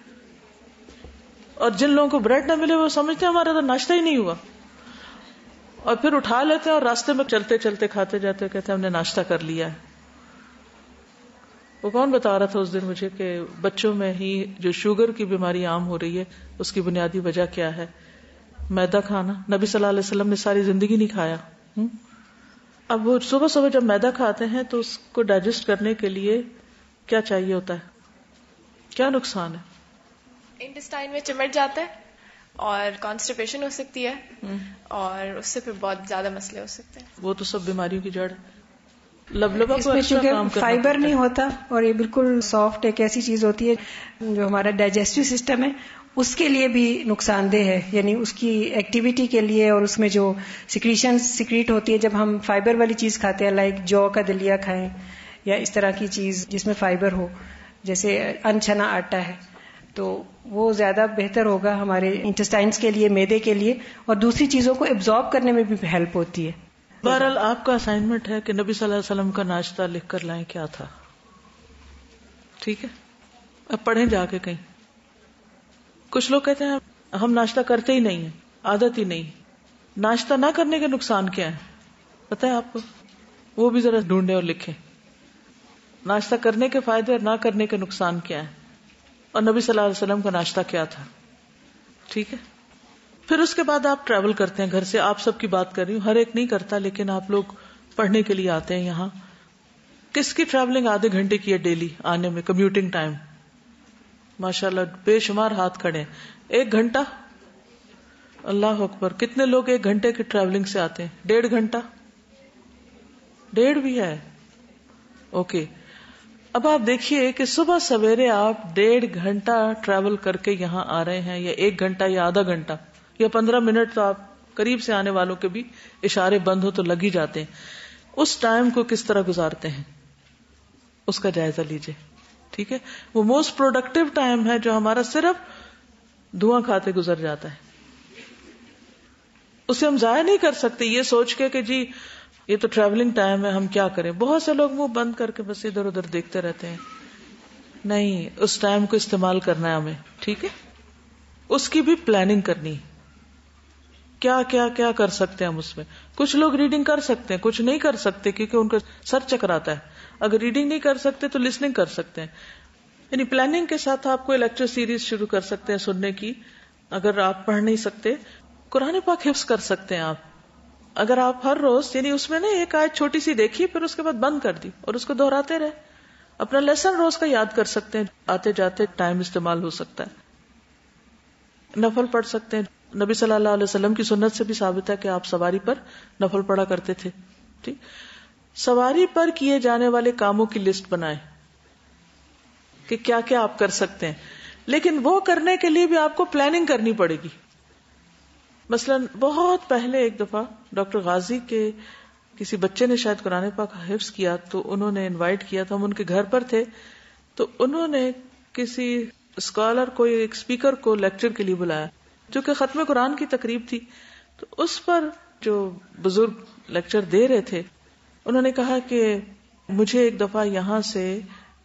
اور جن لوگوں کو بریڈ نہ ملے وہ سمجھتے ہیں ہمارا تو ناشتہ ہی نہیں ہوا، اور پھر اٹھا لیتے ہیں اور راستے میں چلتے چلتے کھاتے جاتے کہتے ہیں ہم نے ناشتہ کر لیا ہے. وہ کون بتا رہا تھا اس دن مجھے کہ بچوں میں ہی جو شوگر کی بیماری عام ہو رہی ہے اس کی بنیادی وجہ کیا ہے؟ میدا کھانا. نبی صلی اللہ علیہ وسلم نے ساری زندگی نہیں کھایا. اب وہ صبح صبح جب میدا کھاتے ہیں تو اس کو ڈائجسٹ کرنے کے لیے کیا چاہیے ہوتا ہے؟ کیا نقصان ہے؟ انٹسٹائن میں چمٹ جاتا ہے اور کانسٹیپیشن ہو سکتی ہے اور اس سے پھر بہت زیادہ مسئلے ہو سکتے ہیں. وہ تو سب بیماریوں کی جڑ ہے. لبلبا اس میں چونکہ فائبر نہیں ہوتا اور یہ بالکل سافٹ ایک ایسی چیز ہوتی ہے جو ہمارا ڈائجسٹو سسٹم ہے اس کے لیے بھی نقصان دہ ہے. یعنی اس کی ایکٹیویٹی کے لیے اور اس میں جو سیکریشن سیکریٹ ہوتی ہے جب ہم فائبر والی چیز کھاتے ہیں، لائک جو کا دلیا کھائیں یا اس طرح کی چیز جس میں فائبر ہو، جیسے انچنا آٹا ہے، تو وہ زیادہ بہتر ہوگا ہمارے انٹسٹائنس کے لیے، معدے کے لیے، اور دوسری چیزوں کو ایبزارب کرنے میں بھی ہیلپ ہوتی ہے. بہرحال آپ کا اسائنمنٹ ہے کہ نبی صلی اللہ علیہ وسلم کا ناشتہ لکھ کر لائیں کیا تھا. ٹھیک ہے. اب پڑھیں جا کے کہیں. کچھ لوگ کہتے ہیں ہم ناشتہ کرتے ہی نہیں ہیں، عادت ہی نہیں. ناشتہ نہ کرنے کے نقصان کیا ہے پتہ ہے آپ کو؟ وہ بھی ذرا ڈھونڈیں اور لکھیں. ناشتہ کرنے کے فائدے اور نہ کرنے کے نقصان کیا ہے، اور نبی صلی اللہ علیہ وسلم کا ناشتہ کیا تھا. ٹھیک ہے. پھر اس کے بعد آپ ٹریول کرتے ہیں گھر سے. آپ سب کی بات کر رہی ہوں، ہر ایک نہیں کرتا لیکن آپ لوگ پڑھنے کے لیے آتے ہیں یہاں. کس کی ٹریولنگ آدھے گھنٹے کی ہے ڈیلی آنے میں، کمیوٹنگ ٹائم؟ ماشاءاللہ بے شمار ہاتھ کھڑے. 1 گھنٹہ، اللہ اکبر. کتنے لوگ 1 گھنٹے کی ٹریولنگ سے آتے ہیں؟ 1.5 گھنٹہ، 1.5 بھی ہے. اوکے. اب آپ دیکھیے کہ صبح سویرے آپ 1.5 گھنٹہ ٹریول کر کے یہاں آ رہے ہیں، یا 1 گھنٹہ یا آدھا گھنٹہ یا 15 منٹ، تو آپ قریب سے آنے والوں کے بھی اشارے بند ہو تو لگ ہی جاتے ہیں. اس ٹائم کو کس طرح گزارتے ہیں اس کا جائزہ لیجئے. ٹھیک ہے. وہ موسٹ پروڈکٹیو ٹائم ہے جو ہمارا صرف دھواں کھاتے گزر جاتا ہے. اسے ہم ضائع نہیں کر سکتے یہ سوچ کے کہ جی یہ تو ٹریولنگ ٹائم ہے ہم کیا کریں. بہت سے لوگ منہ بند کر کے بس ادھر ادھر دیکھتے رہتے ہیں. نہیں, اس ٹائم کو استعمال کرنا ہے ہمیں, ٹھیک ہے. اس کی بھی پلاننگ کرنی, کیا کیا کیا کر سکتے ہیں ہم اس میں. کچھ لوگ ریڈنگ کر سکتے ہیں, کچھ نہیں کر سکتے کیونکہ ان کا سر چکراتا ہے. اگر ریڈنگ نہیں کر سکتے تو لسننگ کر سکتے ہیں. یعنی پلاننگ کے ساتھ آپ کوئی لیکچر سیریز شروع کر سکتے ہیں سننے کی. اگر آپ پڑھ نہیں سکتے قرآن پاک حفظ کر سکتے ہیں آپ. اگر آپ ہر روز یعنی اس میں نا ایک آیت چھوٹی سی دیکھی پھر اس کے بعد بند کر دی اور اس کو دہراتے رہے, اپنا لیسن روز کا یاد کر سکتے ہیں. آتے جاتے ٹائم استعمال ہو سکتا ہے. نفل پڑھ سکتے ہیں. نبی صلی اللہ علیہ وسلم کی سنت سے بھی ثابت ہے کہ آپ سواری پر نفل پڑھا کرتے تھے. ٹھیک, سواری پر کیے جانے والے کاموں کی لسٹ بنائیں کہ کیا کیا آپ کر سکتے ہیں, لیکن وہ کرنے کے لیے بھی آپ کو پلاننگ کرنی پڑے گی. مثلا بہت پہلے ایک دفعہ ڈاکٹر غازی کے کسی بچے نے شاید قرآن پاک حفظ کیا تو انہوں نے انوائٹ کیا تھا, ہم ان کے گھر پر تھے, تو انہوں نے کسی اسکالر کو ایک اسپیکر کو لیکچر کے لیے بلایا جو کہ ختم قرآن کی تقریب تھی. تو اس پر جو بزرگ لیکچر دے رہے تھے انہوں نے کہا کہ مجھے ایک دفعہ یہاں سے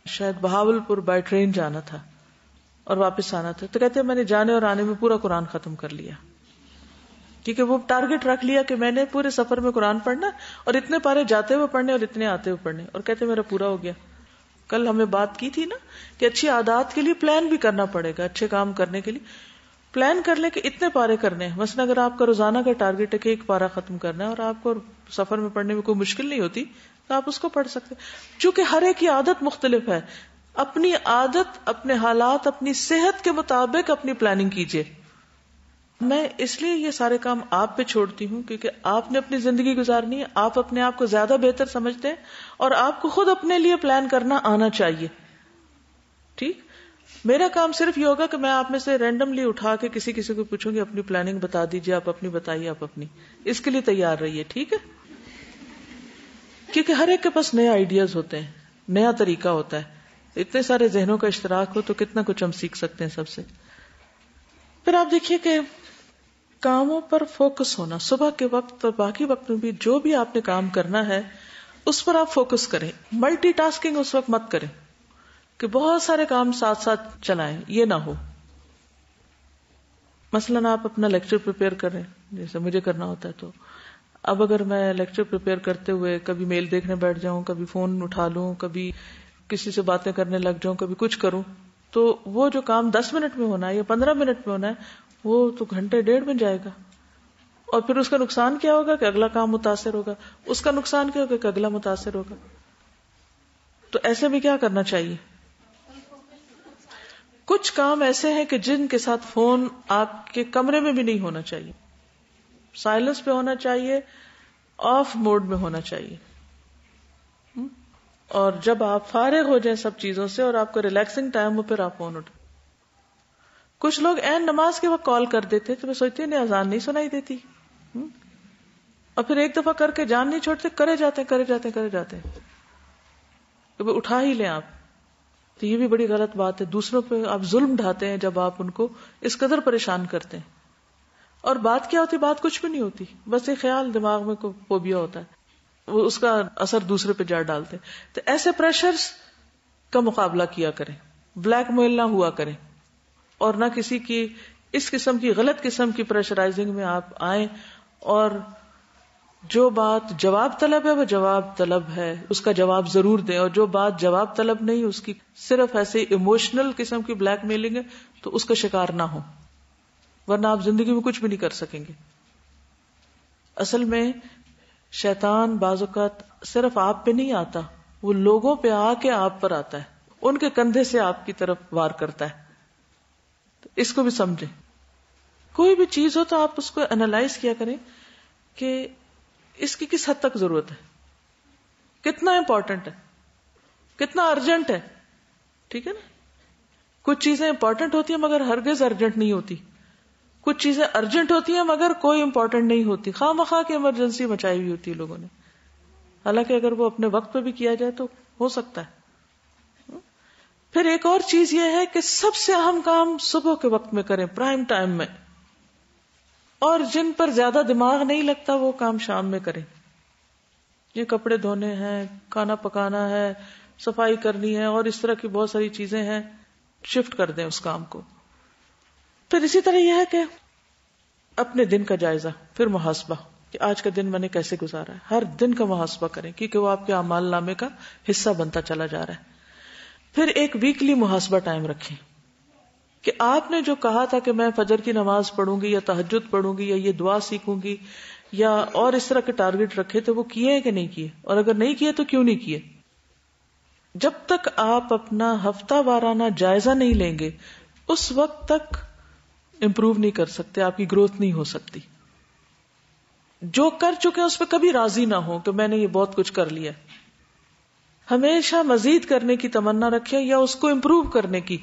شاید بہاول پور بائی ٹرین جانا تھا اور واپس آنا تھا, تو کہتے ہیں میں نے جانے اور آنے میں پورا قرآن ختم کر لیا, کیونکہ وہ ٹارگٹ رکھ لیا کہ میں نے پورے سفر میں قرآن پڑھنا اور اتنے پارے جاتے ہوئے پڑھنے اور اتنے آتے ہوئے پڑھنے, اور کہتے میرا پورا ہو گیا. کل ہمیں بات کی تھی نا کہ اچھی عادات کے لیے پلان بھی کرنا پڑے گا, اچھے کام کرنے کے لیے پلان کر لیں کہ اتنے پارے کرنے ہیں. مثلا اگر آپ کا روزانہ کا ٹارگٹ ہے کہ ایک پارا ختم کرنا ہے اور آپ کو سفر میں پڑھنے میں کوئی مشکل نہیں ہوتی تو آپ اس کو پڑھ سکتے. چونکہ ہر ایک کی عادت مختلف ہے, اپنی عادت, اپنے حالات, اپنی صحت کے مطابق اپنی پلاننگ کیجیے. میں اس لیے یہ سارے کام آپ پہ چھوڑتی ہوں کیونکہ آپ نے اپنی زندگی گزارنی ہے, آپ اپنے آپ کو زیادہ بہتر سمجھتے ہیں اور آپ کو خود اپنے لیے پلان کرنا آنا چاہیے. ٹھیک, میرا کام صرف یہ ہوگا کہ میں آپ میں سے رینڈملی اٹھا کے کسی کو پوچھوں گی اپنی پلاننگ بتا دیجیے, آپ اپنی بتائیے, آپ اپنی, اس کے لیے تیار رہیے. ٹھیک ہے, کیونکہ ہر ایک کے پاس نئے آئیڈیاز ہوتے ہیں, نیا طریقہ ہوتا ہے. اتنے سارے ذہنوں کا اشتراک ہو تو کتنا کچھ ہم سیکھ سکتے ہیں سب سے. پھر آپ دیکھیے کہ کاموں پر فوکس ہونا, صبح کے وقت اور باقی وقت میں بھی جو بھی آپ نے کام کرنا ہے اس پر آپ فوکس کریں. ملٹی ٹاسکنگ اس وقت مت کریں کہ بہت سارے کام ساتھ ساتھ چلائیں, یہ نہ ہو. مثلا آپ اپنا لیکچر پریپیئر کریں جیسے مجھے کرنا ہوتا ہے, تو اب اگر میں لیکچر پریپیئر کرتے ہوئے کبھی میل دیکھنے بیٹھ جاؤں, کبھی فون اٹھا لوں, کبھی کسی سے باتیں کرنے لگ جاؤں, کبھی کچھ کروں, تو وہ جو کام 10 منٹ میں ہونا ہے یا 15 منٹ میں ہونا ہے وہ تو گھنٹے ڈیڑھ میں جائے گا. اور پھر اس کا نقصان کیا ہوگا کہ اگلا کام متاثر ہوگا, اس کا نقصان کیا ہوگا کہ اگلا متاثر ہوگا. تو ایسے میں کیا کرنا چاہیے؟ کچھ کام ایسے ہیں کہ جن کے ساتھ فون آپ کے کمرے میں بھی نہیں ہونا چاہیے, سائلنس پہ ہونا چاہیے, آف موڈ میں ہونا چاہیے. اور جب آپ فارغ ہو جائیں سب چیزوں سے اور آپ کو ریلیکسنگ ٹائم ہو پھر آپ فون اٹھیں. کچھ لوگ عین نماز کے وقت کال کر دیتے تو میں سوچتی ہوں اذان نہیں سنائی دیتی, اور پھر ایک دفعہ کر کے جان نہیں چھوڑتے, کرے جاتے کہ اٹھا ہی لیں آپ. تو یہ بھی بڑی غلط بات ہے. دوسروں پہ آپ ظلم ڈھاتے ہیں جب آپ ان کو اس قدر پریشان کرتے ہیں. اور بات کیا ہوتی؟ بات کچھ بھی نہیں ہوتی, بس ایک خیال دماغ میں کوئی فوبیا ہوتا ہے, وہ اس کا اثر دوسرے پہ جا ڈالتے. تو ایسے پریشرز کا مقابلہ کیا کریں, بلیک میل نہ ہوا کریں, اور نہ کسی کی اس قسم کی غلط قسم کی پریشرائزنگ میں آپ آئیں. اور جو بات جواب طلب ہے وہ جواب طلب ہے, اس کا جواب ضرور دیں, اور جو بات جواب طلب نہیں اس کی صرف ایسے ایموشنل قسم کی بلیک میلنگ ہے تو اس کا شکار نہ ہو, ورنہ آپ زندگی میں کچھ بھی نہیں کر سکیں گے. اصل میں شیطان بعض اوقات صرف آپ پہ نہیں آتا, وہ لوگوں پہ آ کے آپ پر آتا ہے, ان کے کندھے سے آپ کی طرف وار کرتا ہے. تو اس کو بھی سمجھیں. کوئی بھی چیز ہو تو آپ اس کو انالائز کیا کریں کہ اس کی کس حد تک ضرورت ہے, کتنا امپورٹنٹ ہے, کتنا ارجنٹ ہے. ٹھیک ہے نا, کچھ چیزیں امپورٹنٹ ہوتی ہیں مگر ہرگز ارجنٹ نہیں ہوتی, کچھ چیزیں ارجنٹ ہوتی ہیں مگر کوئی امپورٹنٹ نہیں ہوتی, خواہ مخواہ کی ایمرجنسی مچائی ہوئی ہوتی ہے لوگوں نے, حالانکہ اگر وہ اپنے وقت پہ بھی کیا جائے تو ہو سکتا ہے. پھر ایک اور چیز یہ ہے کہ سب سے اہم کام صبح کے وقت میں کریں, پرائم ٹائم میں. اور جن پر زیادہ دماغ نہیں لگتا وہ کام شام میں کریں. یہ کپڑے دھونے ہیں, کھانا پکانا ہے, صفائی کرنی ہے, اور اس طرح کی بہت ساری چیزیں ہیں, شفٹ کر دیں اس کام کو. پھر اسی طرح یہ ہے کہ اپنے دن کا جائزہ, پھر محاسبہ کہ آج کا دن میں نے کیسے گزارا ہے. ہر دن کا محاسبہ کریں کیونکہ وہ آپ کے اعمال نامے کا حصہ بنتا چلا جا رہا ہے. پھر ایک ویکلی محاسبہ ٹائم رکھیں کہ آپ نے جو کہا تھا کہ میں فجر کی نماز پڑھوں گی یا تہجد پڑھوں گی یا یہ دعا سیکھوں گی یا اور اس طرح کے ٹارگٹ رکھے تو وہ کیے ہیں کہ نہیں کیے, اور اگر نہیں کیے تو کیوں نہیں کیے. جب تک آپ اپنا ہفتہ وارانہ جائزہ نہیں لیں گے اس وقت تک امپروو نہیں کر سکتے, آپ کی گروتھ نہیں ہو سکتی. جو کر چکے اس پہ کبھی راضی نہ ہو کہ میں نے یہ بہت کچھ کر لیا. ہمیشہ مزید کرنے کی تمنا رکھیں یا اس کو امپروو کرنے کی.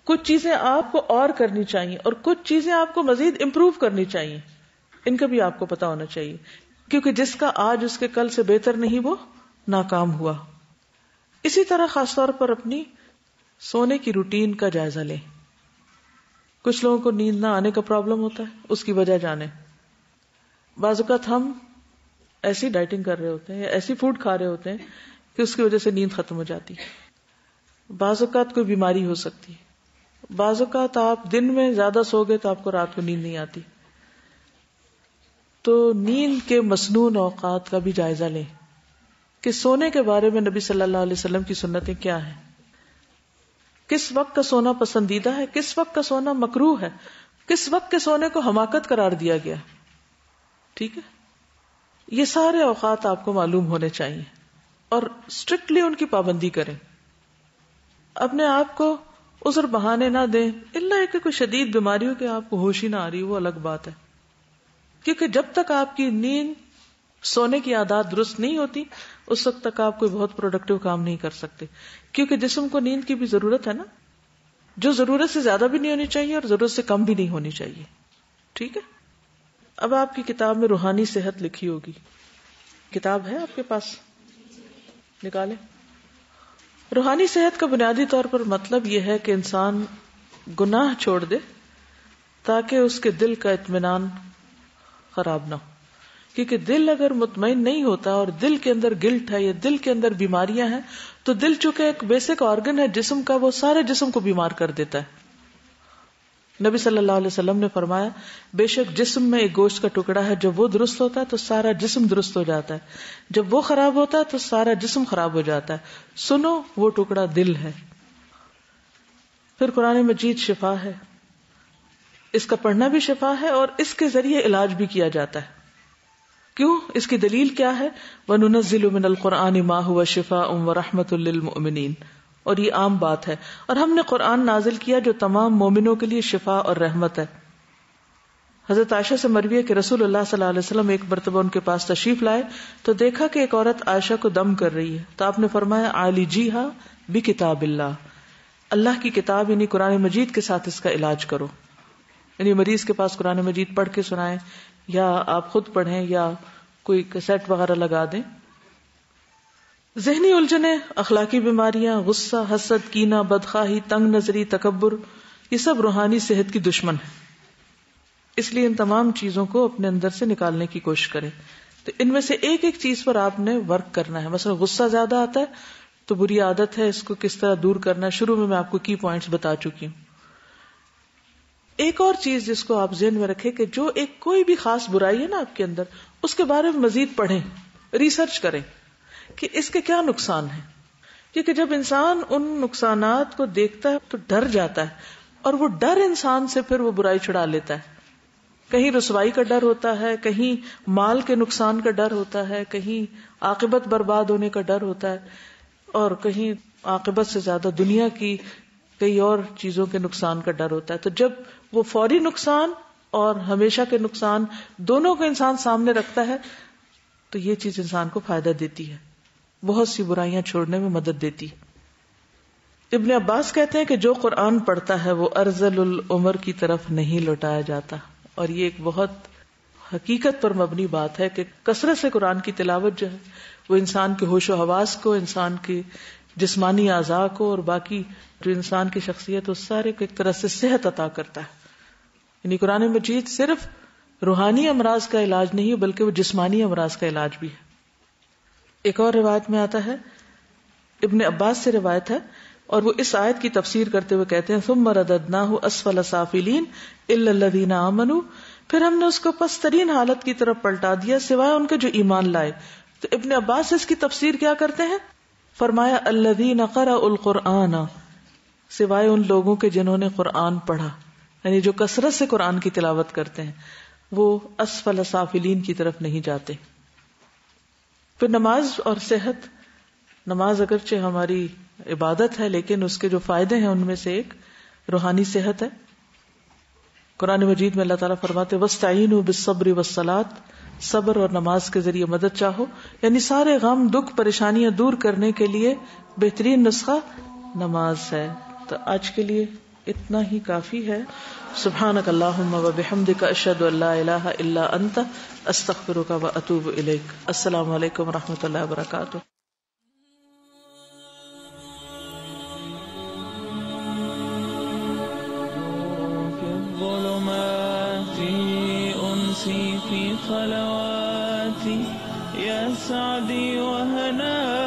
کچھ چیزیں آپ کو اور کرنی چاہیے اور کچھ چیزیں آپ کو مزید امپروو کرنی چاہیے. ان کا بھی آپ کو پتا ہونا چاہیے کیونکہ جس کا آج اس کے کل سے بہتر نہیں وہ ناکام ہوا. اسی طرح خاص طور پر اپنی سونے کی روٹین کا جائزہ لیں. کچھ لوگوں کو نیند نہ آنے کا پرابلم ہوتا ہے, اس کی وجہ جانیں. بعض اوقات ہم ایسی ڈائٹنگ کر رہے ہوتے ہیں یا ایسی فوڈ کھا رہے ہوتے ہیں کہ اس کی وجہ سے نیند ختم ہو جاتی ہے. بعض اوقات کوئی بیماری ہو سکتی ہے. بعض اوقات آپ دن میں زیادہ سو گئے تو آپ کو رات کو نیند نہیں آتی. تو نیند کے مسنون اوقات کا بھی جائزہ لیں کہ سونے کے بارے میں نبی صلی اللہ علیہ وسلم کی سنتیں کیا ہیں. کس وقت کا سونا پسندیدہ ہے, کس وقت کا سونا مکروہ ہے, کس وقت کے سونے کو حماقت قرار دیا گیا. ٹھیک ہے, یہ سارے اوقات آپ کو معلوم ہونے چاہیے اور اسٹرکٹلی ان کی پابندی کریں. اپنے آپ کو عذر بہانے نہ دیں, الا کہ کوئی شدید بیماری ہو کہ آپ کو ہوش ہی نہ آ رہی, وہ الگ بات ہے. کیونکہ جب تک آپ کی نیند, سونے کی عادات درست نہیں ہوتی اس وقت تک آپ کوئی بہت پروڈکٹیو کام نہیں کر سکتے. کیونکہ جسم کو نیند کی بھی ضرورت ہے نا, جو ضرورت سے زیادہ بھی نہیں ہونی چاہیے اور ضرورت سے کم بھی نہیں ہونی چاہیے. ٹھیک ہے. اب آپ کی کتاب میں روحانی صحت لکھی ہوگی, کتاب ہے آپ کے پاس, نکالیں. روحانی صحت کا بنیادی طور پر مطلب یہ ہے کہ انسان گناہ چھوڑ دے تاکہ اس کے دل کا اطمینان خراب نہ ہو. کیونکہ دل اگر مطمئن نہیں ہوتا اور دل کے اندر گلٹ ہے یا دل کے اندر بیماریاں ہیں تو دل چونکہ ایک بیسک آرگن ہے جسم کا, وہ سارے جسم کو بیمار کر دیتا ہے. نبی صلی اللہ علیہ وسلم نے فرمایا بے شک جسم میں ایک گوشت کا ٹکڑا ہے, جب وہ درست ہوتا ہے تو سارا جسم درست ہو جاتا ہے, جب وہ خراب ہوتا ہے تو سارا جسم خراب ہو جاتا ہے. سنو وہ ٹکڑا دل ہے. پھر قرآن مجید شفا ہے, اس کا پڑھنا بھی شفا ہے اور اس کے ذریعے علاج بھی کیا جاتا ہے. کیوں؟ اس کی دلیل کیا ہے؟ وَنُنَزِّلُ مِنَ الْقُرْآنِ مَا هُوَ شِفَاءٌ وَرَحْمَةٌ لِّلْمُؤْمِنِينَ, اور یہ عام بات ہے, اور ہم نے قرآن نازل کیا جو تمام مومنوں کے لیے شفا اور رحمت ہے. حضرت عائشہ سے مروی ہے کہ رسول اللہ صلی اللہ علیہ وسلم ایک مرتبہ ان کے پاس تشریف لائے تو دیکھا کہ ایک عورت عائشہ کو دم کر رہی ہے, تو آپ نے فرمایا عالجیہا بکتاب اللہ, اللہ کی کتاب یعنی قرآن مجید کے ساتھ اس کا علاج کرو. یعنی مریض کے پاس قرآن مجید پڑھ کے سنائیں یا آپ خود پڑھیں یا کوئی کیسٹ وغیرہ لگا دیں. ذہنی الجھنیں, اخلاقی بیماریاں, غصہ, حسد, کینہ, بدخواہی, تنگ نظری, تکبر, یہ سب روحانی صحت کی دشمن ہیں. اس لیے ان تمام چیزوں کو اپنے اندر سے نکالنے کی کوشش کریں. تو ان میں سے ایک ایک چیز پر آپ نے ورک کرنا ہے. مثلا غصہ زیادہ آتا ہے تو بری عادت ہے, اس کو کس طرح دور کرنا ہے, شروع میں آپ کو کی پوائنٹس بتا چکی ہوں. ایک اور چیز جس کو آپ ذہن میں رکھیں کہ جو ایک کوئی بھی خاص برائی ہے نا آپ کے اندر, اس کے بارے میں مزید پڑھیں, ریسرچ کریں کہ اس کے کیا نقصان ہیں. کیونکہ جب انسان ان نقصانات کو دیکھتا ہے تو ڈر جاتا ہے, اور وہ ڈر انسان سے پھر وہ برائی چھڑا لیتا ہے. کہیں رسوائی کا ڈر ہوتا ہے, کہیں مال کے نقصان کا ڈر ہوتا ہے, کہیں عاقبت برباد ہونے کا ڈر ہوتا ہے, اور کہیں عاقبت سے زیادہ دنیا کی کئی اور چیزوں کے نقصان کا ڈر ہوتا ہے. تو جب وہ فوری نقصان اور ہمیشہ کے نقصان دونوں کو انسان سامنے رکھتا ہے تو یہ چیز انسان کو فائدہ دیتی ہے, بہت سی برائیاں چھوڑنے میں مدد دیتی ہے. ابن عباس کہتے ہیں کہ جو قرآن پڑھتا ہے وہ ارذل العمر کی طرف نہیں لوٹایا جاتا. اور یہ ایک بہت حقیقت پر مبنی بات ہے کہ کثرت سے قرآن کی تلاوت جو ہے وہ انسان کے ہوش و حواس کو, انسان کے جسمانی اعضاء کو اور باقی جو انسان کی شخصیت اس سارے کو ایک طرح سے صحت عطا کرتا ہے. یعنی قرآن مجید صرف روحانی امراض کا علاج نہیں بلکہ وہ جسمانی امراض کا علاج بھی ہے. ایک اور روایت میں آتا ہے، ابن عباس سے روایت ہے، اور وہ اس آیت کی تفسیر کرتے ہوئے کہتے ہیں ثم رددناہ اسفل سافلین الا الذین آمنوا، پھر ہم نے اس کو پسترین حالت کی طرف پلٹا دیا سوائے ان کے جو ایمان لائے. تو ابن عباس اس کی تفسیر کیا کرتے ہیں؟ فرمایا الذین قرأوا القرآن، سوائے ان لوگوں کے جنہوں نے قرآن پڑھا، یعنی جو کثرت سے قرآن کی تلاوت کرتے ہیں وہ اسفل سافلین کی طرف نہیں جاتے. پھر نماز اور صحت. نماز اگرچہ ہماری عبادت ہے لیکن اس کے جو فائدے ہیں ان میں سے ایک روحانی صحت ہے. قرآن مجید میں اللہ تعالیٰ فرماتے وَاسْتَعِینُوا بِالصَّبْرِ وَالصَّلَاةِ، صبر اور نماز کے ذریعے مدد چاہو، یعنی سارے غم دکھ پریشانیاں دور کرنے کے لیے بہترین نسخہ نماز ہے. تو آج کے لیے اتنا ہی کافی ہے. سبحانک اللہم وبحمدک اشہد ان لا الہ الا انت استغفرک واتوب الیک. السلام علیکم ورحمۃ اللہ وبرکاتہ. في خلواتي يا سعدي وهنائي